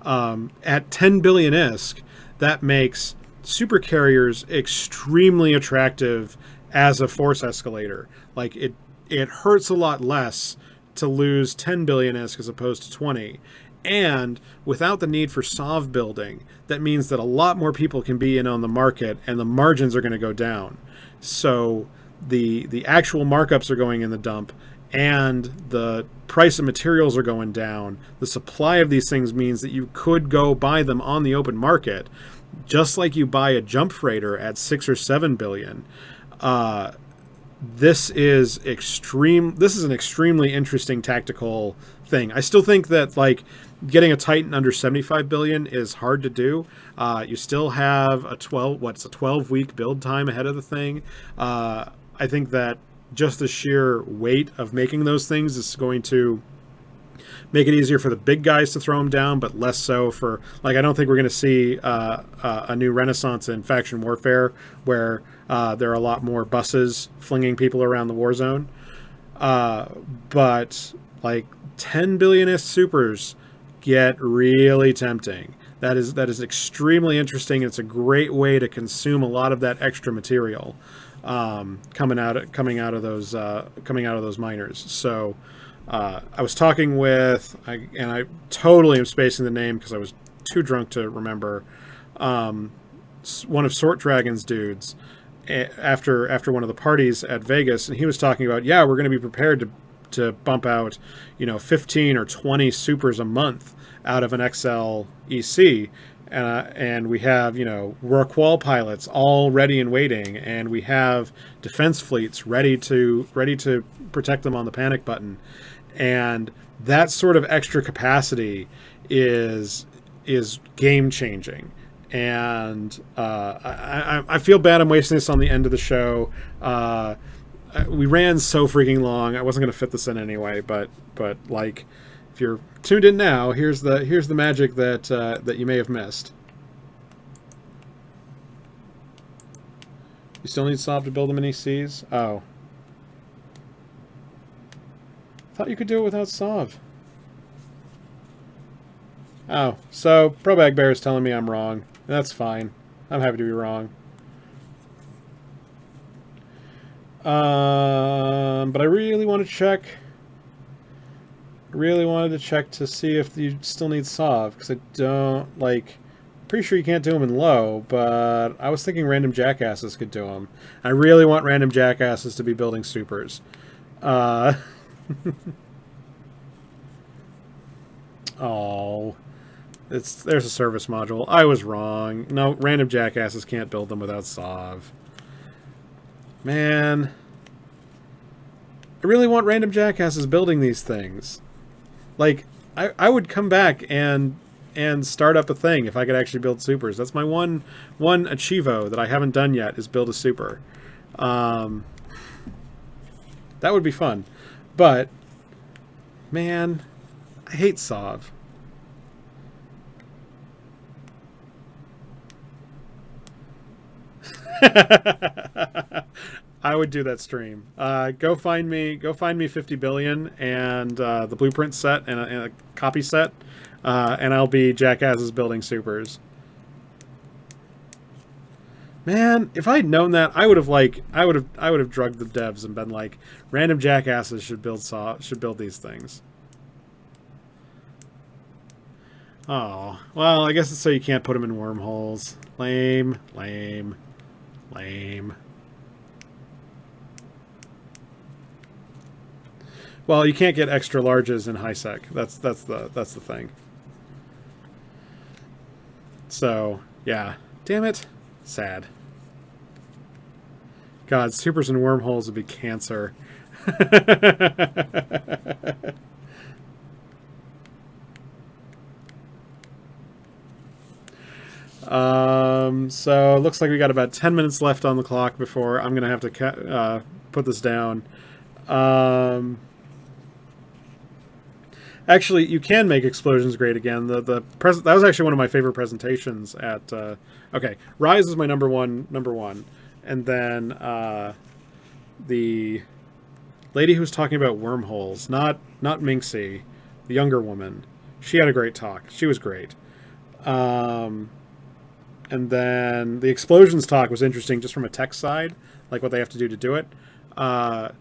Speaker 2: At 10 billion-esque, that makes supercarriers extremely attractive as a force escalator. Like it hurts a lot less to lose 10 billion-esque as opposed to 20. And without the need for SOV building, that means that a lot more people can be in on the market and the margins are going to go down. So the actual markups are going in the dump and the price of materials are going down. The supply of these things means that you could go buy them on the open market, just like you buy a jump freighter at 6 or 7 billion. This is an extremely interesting tactical thing. I still think that like getting a Titan under 75 billion is hard to do. You still have a 12-week build time ahead of the thing. I think that just the sheer weight of making those things is going to make it easier for the big guys to throw them down, but less so for, like, I don't think we're going to see a new renaissance in faction warfare where there are a lot more buses flinging people around the war zone. But like 10 billionist supers get really tempting. That is extremely interesting. It's a great way to consume a lot of that extra material coming out of those miners. So I was talking with, and I totally am spacing the name because I was too drunk to remember, one of Sort Dragon's dudes after one of the parties at Vegas, and he was talking about, yeah, we're going to be prepared to bump out 15 or 20 supers a month out of an XL EC. And we have, work wall pilots all ready and waiting, and we have defense fleets ready to protect them on the panic button. And that sort of extra capacity is game changing. And I feel bad I'm wasting this on the end of the show. We ran so freaking long. I wasn't going to fit this in anyway, but like, if you're tuned in now, here's the magic that you may have missed. You still need SOV to build them in ECs? Oh. I thought you could do it without SOV. Oh, so Probag Bear is telling me I'm wrong. That's fine. I'm happy to be wrong. But I really want to check. Really wanted to check to see if you still need SOV, because I don't, like, pretty sure you can't do them in low, but I was thinking random jackasses could do them. I really want random jackasses to be building supers. Oh, there's a service module. I was wrong. No, random jackasses can't build them without Sov. Man, I really want random jackasses building these things. Like, I would come back and start up a thing if I could actually build supers. That's my one achievo that I haven't done yet is build a super. That would be fun. But, man, I hate Sov. I would do that stream. Go find me 50 billion and the blueprint set and a copy set, and I'll be jackasses building supers. Man, if I'd known that, I would have drugged the devs and been like, random jackasses should build these things. Oh, well, I guess it's so you can't put them in wormholes. Lame, lame, lame. Well, you can't get extra larges in high sec. That's the thing. So, yeah. Damn it. Sad. God, supers and wormholes would be cancer. So it looks like we got about 10 minutes left on the clock before I'm gonna have to put this down. Actually, you can make explosions great again. That was actually one of my favorite presentations at. Okay, Rise is my number one, and then the lady who was talking about wormholes, not Minxie, the younger woman. She had a great talk. She was great. And then the explosions talk was interesting just from a tech side, like what they have to do it.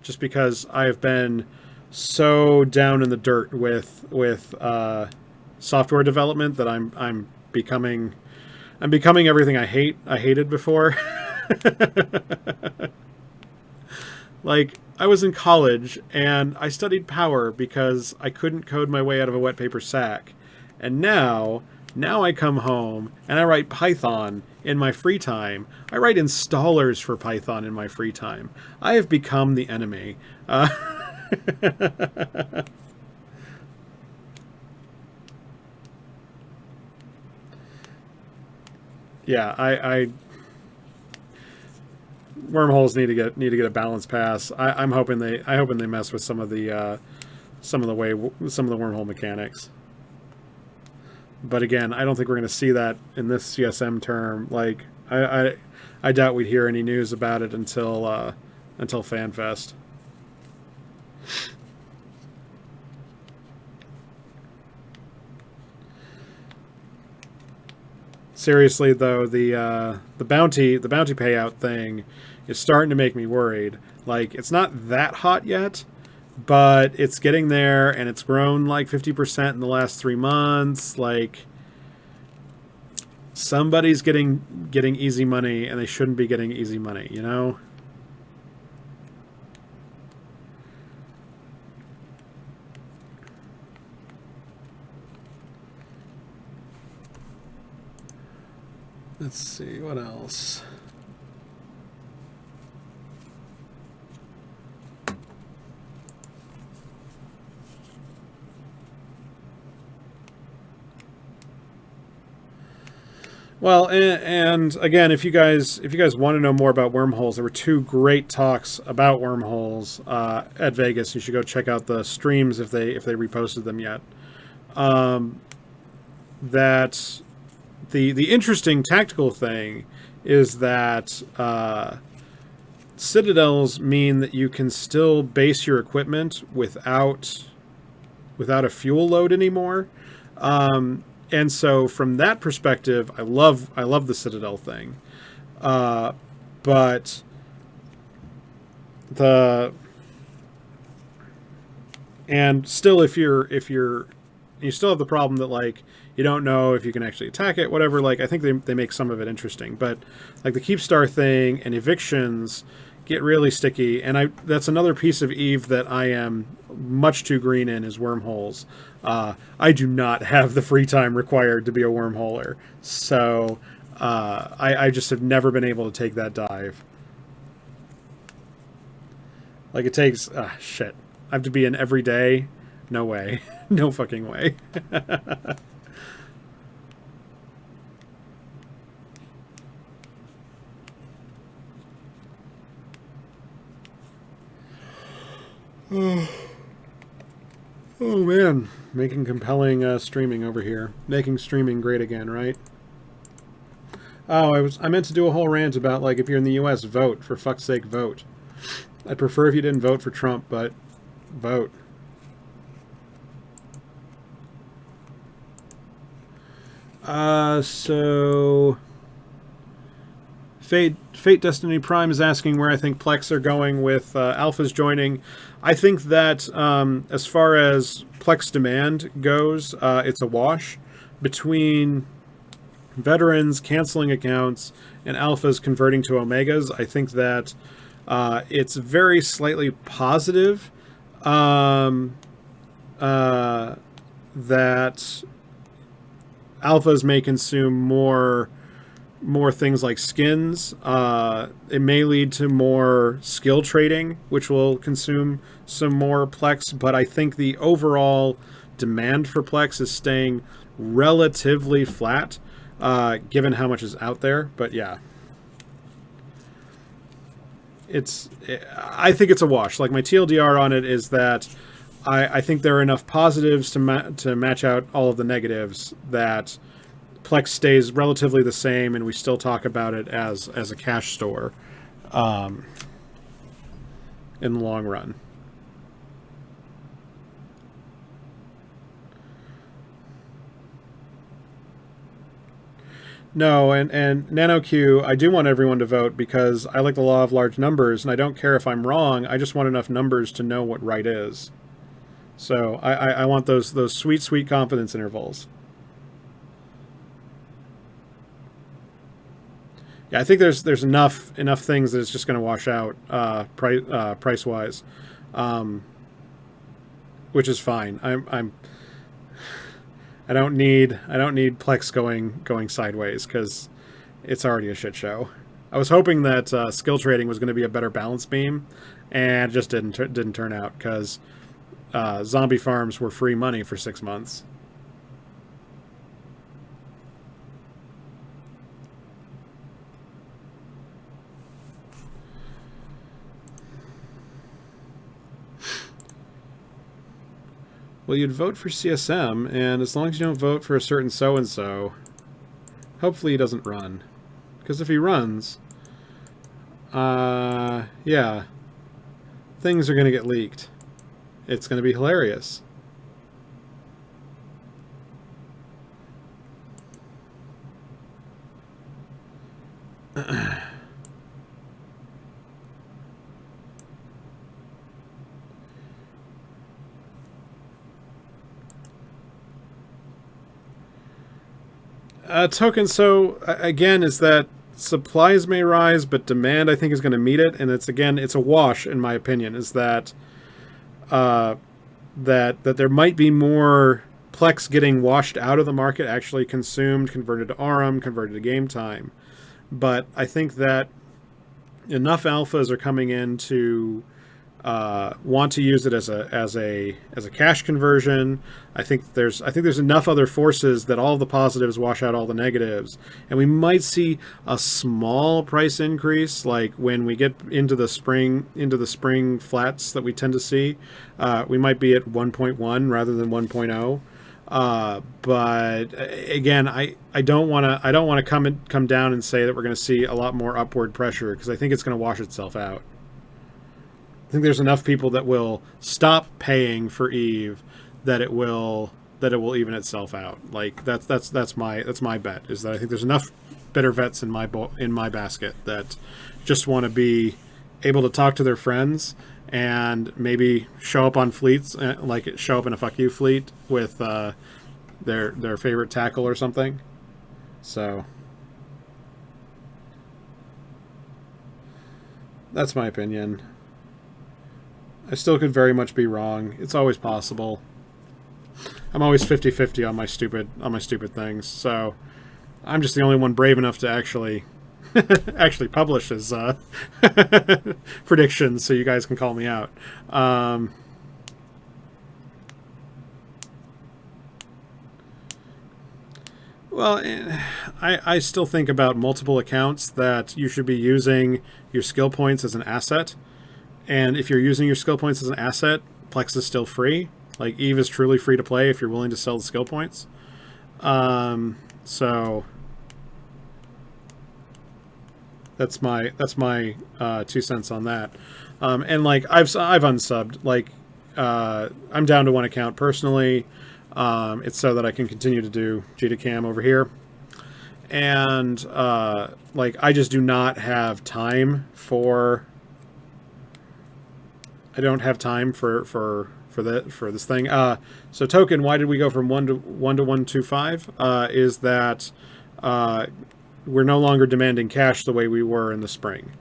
Speaker 2: Just because I have been so down in the dirt with software development that I'm becoming everything I hated before. Like, I was in college and I studied power because I couldn't code my way out of a wet paper sack. And now I come home and I write Python in my free time. I write installers for Python in my free time. I have become the enemy. Yeah, I wormholes need to get a balance pass. I'm hoping they mess with some of the wormhole mechanics. But again, I don't think we're going to see that in this CSM term. Like, I doubt we'd hear any news about it until FanFest. Seriously though, the bounty payout thing is starting to make me worried. Like, it's not that hot yet, but it's getting there, and it's grown like 50% in the last 3 months. Like, somebody's getting easy money, and they shouldn't be getting easy money, you know? Let's see, what else? Well, and again, if you guys want to know more about wormholes, there were 2 great talks about wormholes at Vegas. You should go check out the streams if they reposted them yet. That the interesting tactical thing is that citadels mean that you can still base your equipment without a fuel load anymore. And so from that perspective, I love the Citadel thing. But and still, if you still have the problem that, like, you don't know if you can actually attack it, whatever. Like, I think they make some of it interesting, but like the Keepstar thing and evictions get really sticky, and that's another piece of Eve that I am much too green in, is wormholes. I do not have the free time required to be a wormholer, so I just have never been able to take that dive. Like, it takes shit. I have to be in every day. No way. No fucking way. Oh man, making compelling streaming over here. Making streaming great again, right? Oh, I meant to do a whole rant about, like, if you're in the US, vote. For fuck's sake, vote. I'd prefer if you didn't vote for Trump, but vote. So Fate Destiny Prime is asking where I think Plex are going with alphas joining. I think that as far as Plex demand goes, it's a wash between veterans canceling accounts and alphas converting to omegas. I think that it's very slightly positive that alphas may consume more things like skins. It may lead to more skill trading, which will consume some more Plex, but I think the overall demand for Plex is staying relatively flat, given how much is out there. But yeah, I think it's a wash. Like, my TLDR on it is that I think there are enough positives to match out all of the negatives that Plex stays relatively the same, and we still talk about it as a cash store in the long run. No, and NanoQ, I do want everyone to vote because I like the law of large numbers, and I don't care if I'm wrong. I just want enough numbers to know what right is. So I want those sweet confidence intervals. Yeah, I think there's enough things that it's just going to wash out price wise, which is fine. I don't need Plex going sideways because it's already a shit show. I was hoping that skill trading was going to be a better balance beam, and it just didn't turn out because zombie farms were free money for 6 months. Well, you'd vote for CSM, and as long as you don't vote for a certain so-and-so, hopefully he doesn't run. Because if he runs, yeah, things are going to get leaked. It's going to be hilarious. Token, so again, is that supplies may rise, but demand, I think, is going to meet it, and it's a wash, in my opinion, is that that there might be more Plex getting washed out of the market, actually consumed, converted to Aurum, converted to game time. But I think that enough alphas are coming in to want to use it as a cash conversion. I think there's enough other forces that all the positives wash out all the negatives, and we might see a small price increase, like when we get into the spring flats that we tend to see. We might be at 1.1 rather than 1.0. But again, I don't want to come down and say that we're going to see a lot more upward pressure, because I think it's going to wash itself out. I think there's enough people that will stop paying for Eve that it will even itself out. Like that's my bet, is that I think there's enough better vets in my basket that just want to be able to talk to their friends and maybe show up on fleets, like show up in a fuck you fleet with their favorite tackle or something. So that's my opinion. I still could very much be wrong. It's always possible. I'm always 50-50 on my stupid things. So I'm just the only one brave enough to actually publish his predictions, so you guys can call me out. Well, I still think about multiple accounts that you should be using your skill points as an asset. And if you're using your skill points as an asset, Plex is still free. Like, Eve is truly free to play if you're willing to sell the skill points. So that's my 2 cents on that. And like I've unsubbed. Like I'm down to one account personally. It's so that I can continue to do Cam over here. And like I just do not have time for. I don't have time for this thing. So token, why did we go from 1 to 125? Is that we're no longer demanding cash the way we were in the spring.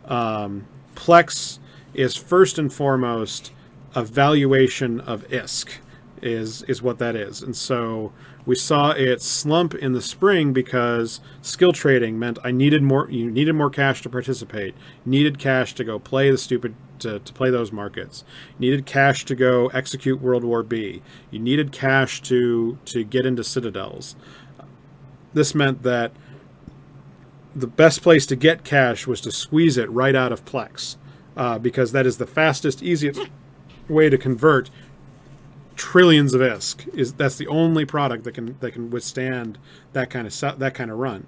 Speaker 2: Plex is first and foremost a valuation of ISK. Is what that is. And so we saw it slump in the spring because skill trading meant you needed more cash to participate. You needed cash to go play to play those markets. You needed cash to go execute World War B. You needed cash to get into citadels. This meant that the best place to get cash was to squeeze it right out of Plex, because that is the fastest, easiest way to convert trillions of ISK. That's the only product that can withstand that kind of run.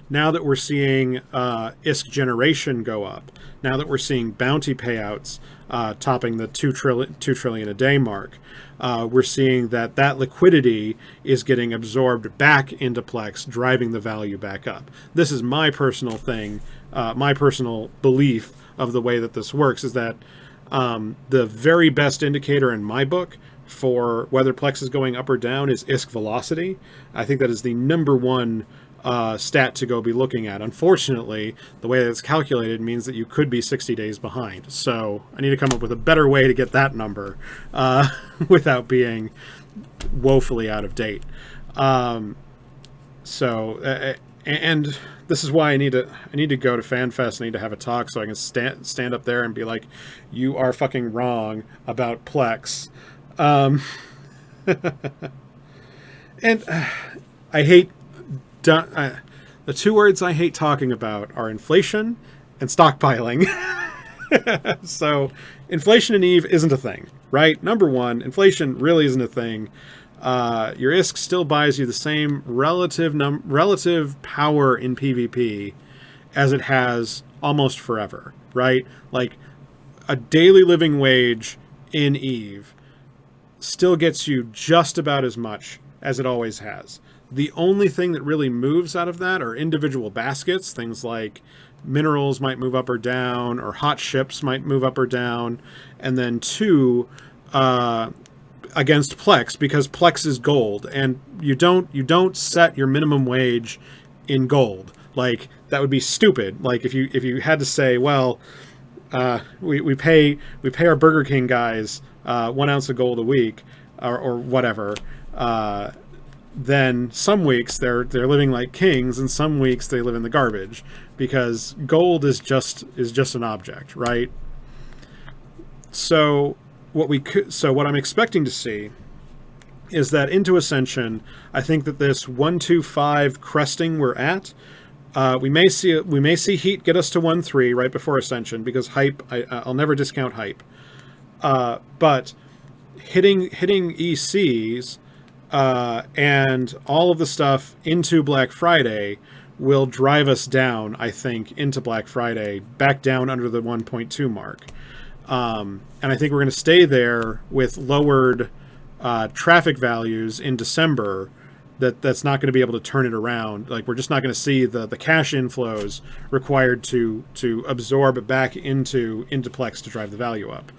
Speaker 2: Now that we're seeing ISK generation go up, now that we're seeing bounty payouts topping the 2 trillion a day mark, we're seeing that liquidity is getting absorbed back into Plex, driving the value back up. This is my personal thing, my personal belief of the way that this works is that the very best indicator in my book for whether Plex is going up or down is ISK velocity. I think that is the number one stat to go be looking at. Unfortunately, the way that it's calculated means that you could be 60 days behind. So I need to come up with a better way to get that number without being woefully out of date. And this is why I need to go to FanFest. I need to have a talk so I can stand up there and be like, "You are fucking wrong about Plex." And I hate the 2 words I hate talking about are inflation and stockpiling. So inflation in Eve isn't a thing, right? Number one, inflation really isn't a thing. Your ISK still buys you the same relative power in PvP as it has almost forever, right? Like a daily living wage in Eve still gets you just about as much as it always has. The only thing that really moves out of that are individual baskets. Things like minerals might move up or down, or hot ships might move up or down. And then 2, against Plex, because Plex is gold, and you don't set your minimum wage in gold. Like, that would be stupid. Like if you had to say, well, we pay our Burger King guys 1 ounce of gold a week, or whatever. Then some weeks they're living like kings, and some weeks they live in the garbage, because gold is just an object, right? So what I'm expecting to see is that into Ascension, I think that this 125 cresting we're at, we may see heat get us to 1.3 right before Ascension, because hype, I'll never discount hype, but hitting ECs and all of the stuff into Black Friday will drive us down, I think, into Black Friday, back down under the 1.2 mark. And I think we're going to stay there with lowered traffic values in December. That's not going to be able to turn it around. Like, we're just not going to see the cash inflows required to absorb it back into Plex to drive the value up.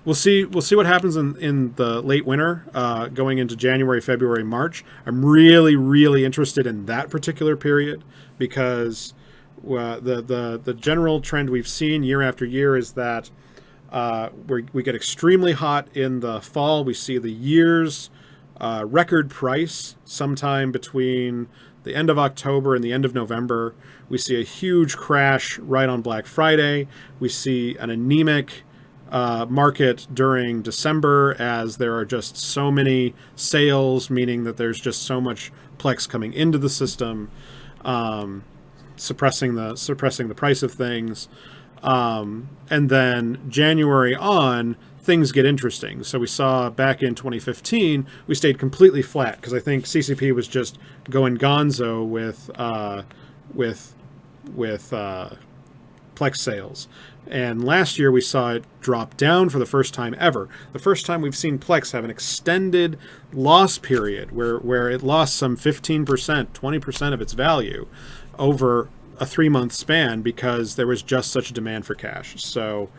Speaker 2: we'll see what happens in the late winter, going into January, February, March. I'm really interested in that particular period because the general trend we've seen year after year is that we get extremely hot in the fall. We see the year's record price sometime between the end of October and the end of November. We see a huge crash right on Black Friday. We see an anemic market during December as there are just so many sales, meaning that there's just so much Plex coming into the system, suppressing the price of things. And then January on, things get interesting. So we saw back in 2015, we stayed completely flat because I think CCP was just going gonzo with Plex sales. And last year we saw it drop down for the first time ever. The first time we've seen Plex have an extended loss period where it lost some 15%, 20% of its value over a 3-month span because there was just such a demand for cash. So,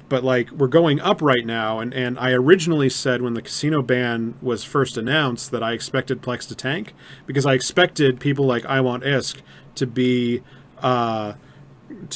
Speaker 2: but like we're going up right now. And I originally said when the casino ban was first announced that I expected Plex to tank because I expected people like I Want ISK to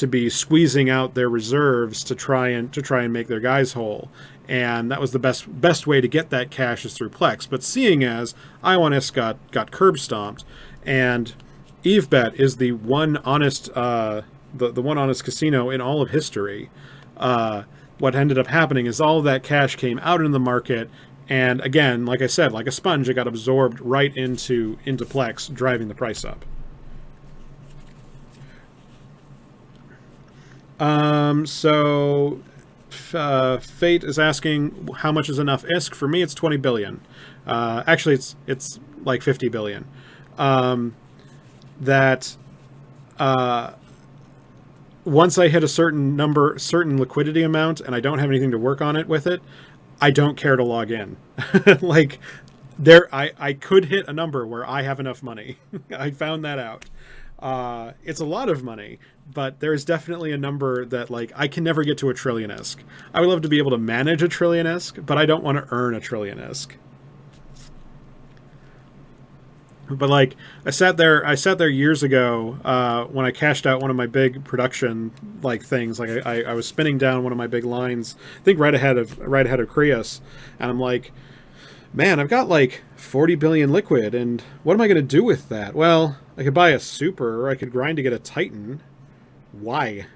Speaker 2: be squeezing out their reserves to try and make their guys whole. And that was the best way to get that cash is through Plex. But seeing as I Want ISK got curb stomped and EveBet is the one honest the one honest casino in all of history. What ended up happening is all of that cash came out in the market, and again, like I said, like a sponge, it got absorbed right into Plex, driving the price up. So Fate is asking how much is enough ISK. For me, it's 20 billion. Actually, it's like 50 billion. That once I hit a certain liquidity amount and I don't have anything to work on it with it, I don't care to log in. Like I could hit a number where I have enough money. I found that out. It's a lot of money, but there's definitely a number that like I can never get to a trillion ISK. I would love to be able to manage a trillion ISK, but I don't want to earn a trillion ISK. But like I sat there years ago when I cashed out one of my big production like things. Like I was spinning down one of my big lines, I think right ahead of Krios, and I'm like, man, I've got like 40 billion liquid, and what am I going to do with that? Well, I could buy a super, or I could grind to get a Titan. Why?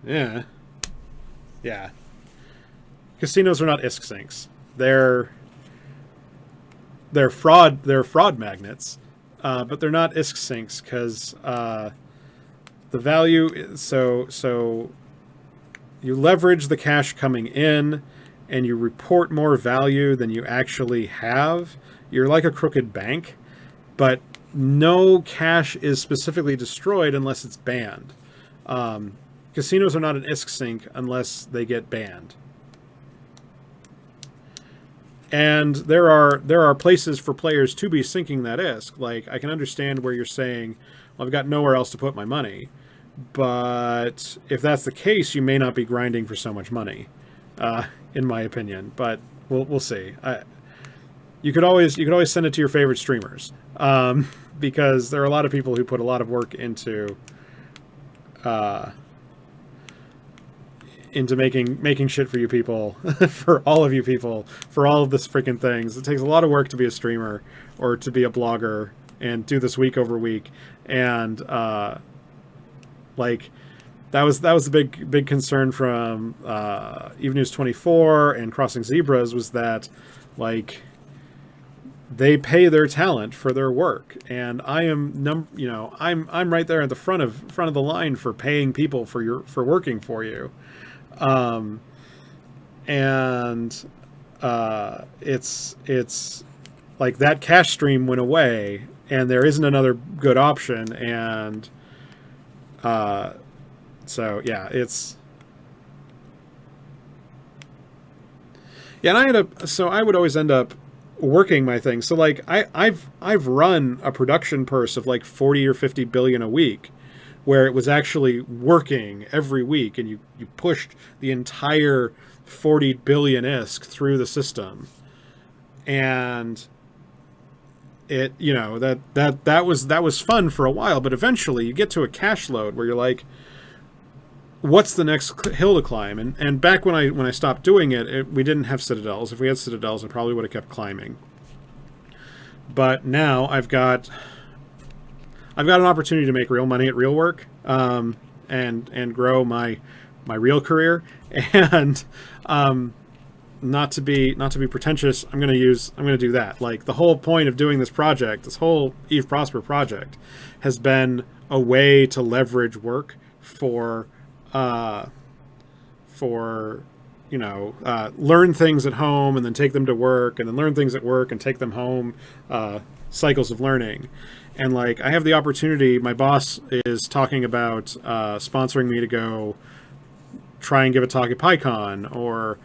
Speaker 2: Yeah. Casinos are not ISK sinks. They're fraud magnets, but they're not ISK sinks because the value. So you leverage the cash coming in, and you report more value than you actually have. You're like a crooked bank, but no cash is specifically destroyed unless it's banned. Casinos are not an ISK sink unless they get banned. And there are places for players to be sinking that ISK. Like, I can understand where you're saying, well, I've got nowhere else to put my money. But if that's the case, you may not be grinding for so much money, in my opinion. But we'll see. You could always send it to your favorite streamers, because there are a lot of people who put a lot of work into making shit for you people, for all of you people, for all of this freaking things. It takes a lot of work to be a streamer or to be a blogger and do this week over week. And like that was the big concern from Even News 24 and Crossing Zebras, was that like they pay their talent for their work, and I am I'm right there at the front of the line for paying people for working for you. It's like that cash stream went away and there isn't another good option. And, so yeah, and I would always end up working my thing. So like I've run a production purse of like 40 or 50 billion a week, where it was actually working every week, and you pushed the entire 40 billion ISK through the system, and it, you know, that was fun for a while, but eventually you get to a cache load where you're like, what's the next hill to climb? And back when I stopped doing it, we didn't have citadels. If we had citadels, I probably would have kept climbing. But now I've got an opportunity to make real money at real work, and grow my real career. And not to be pretentious, I'm going to do that. Like, the whole point of doing this project, this whole Eve Prosper project, has been a way to leverage work for learn things at home and then take them to work, and then learn things at work and take them home, cycles of learning. And like, I have the opportunity, my boss is talking about sponsoring me to go try and give a talk at PyCon, or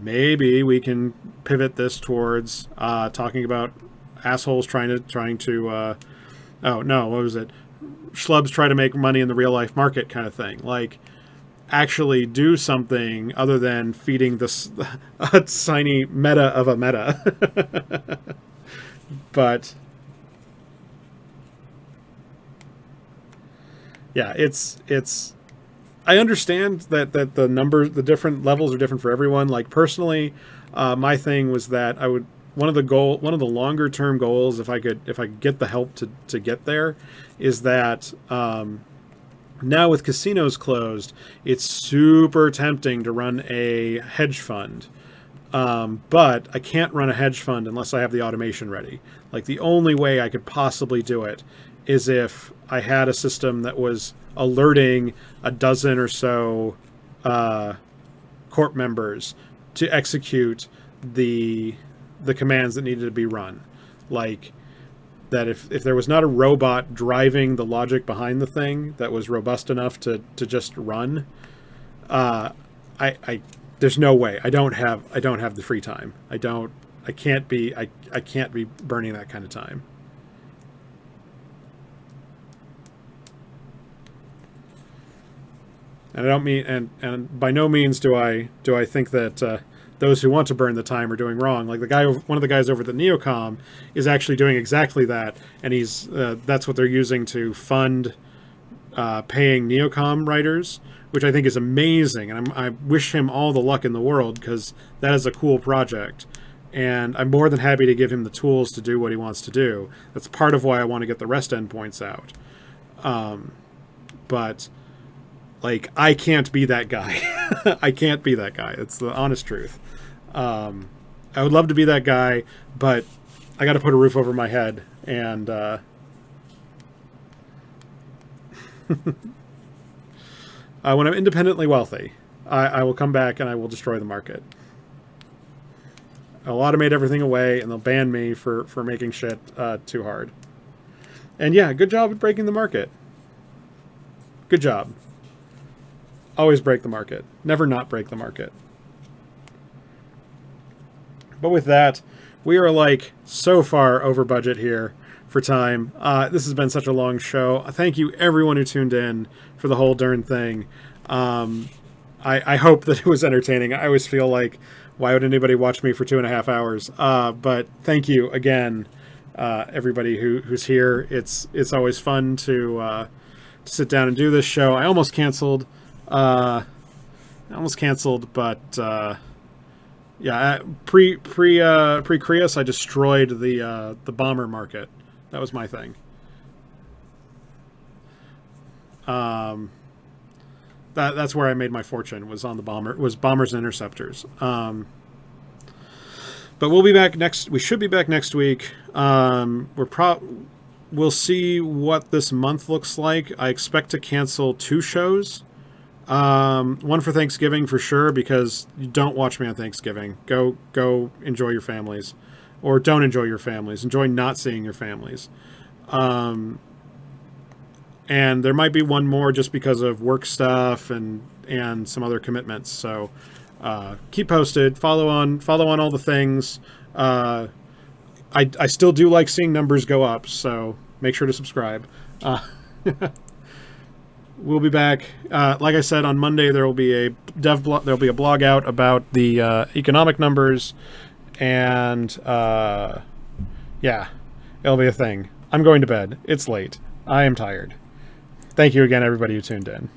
Speaker 2: maybe we can pivot this towards talking about assholes trying to oh no, what was it? Schlubs try to make money in the real life market kind of thing. Like, actually do something other than feeding this a tiny meta of a meta. But yeah, it's I understand that the numbers, the different levels are different for everyone. Like, personally, my thing was that one of the longer term goals, if I could get the help to get there, is that now with casinos closed, it's super tempting to run a hedge fund. But I can't run a hedge fund unless I have the automation ready. Like, the only way I could possibly do it is if I had a system that was alerting a dozen or so corp members to execute the commands that needed to be run. Like, that if there was not a robot driving the logic behind the thing that was robust enough to just run, there's no way. I don't have the free time. I can't be burning that kind of time. And I don't mean, and by no means do I think that those who want to burn the time are doing wrong. Like, one of the guys over at the Neocom is actually doing exactly that, and he's that's what they're using to fund paying Neocom writers, which I think is amazing, and I wish him all the luck in the world, because that is a cool project, and I'm more than happy to give him the tools to do what he wants to do. That's part of why I want to get the REST endpoints out. But like, I can't be that guy. I can't be that guy. It's the honest truth. I would love to be that guy, but I got to put a roof over my head, and when I'm independently wealthy, I will come back and I will destroy the market. I'll automate everything away, and they'll ban me for making shit too hard. And yeah, good job at breaking the market. Good job. Always break the market. Never not break the market. But with that, we are like so far over budget here for time. This has been such a long show. Thank you everyone who tuned in for the whole darn thing. I hope that it was entertaining. I always feel like, why would anybody watch me for 2.5 hours? But thank you again, everybody who's here. It's always fun to sit down and do this show. I almost canceled. But yeah, pre-Creus, I destroyed the bomber market. That was my thing. That's where I made my fortune, was on the bombers and interceptors. But we'll be back next. We should be back next week. We'll see what this month looks like. I expect to cancel 2 shows. One for Thanksgiving for sure, because you don't watch me on Thanksgiving. Go enjoy your families, or don't enjoy your families. Enjoy not seeing your families. And there might be one more just because of work stuff and some other commitments. So keep posted. Follow on all the things. I still do like seeing numbers go up, so make sure to subscribe. We'll be back. Like I said, on Monday there will be a there'll be a blog out about the economic numbers, and yeah, it'll be a thing. I'm going to bed. It's late. I am tired. Thank you again, everybody who tuned in.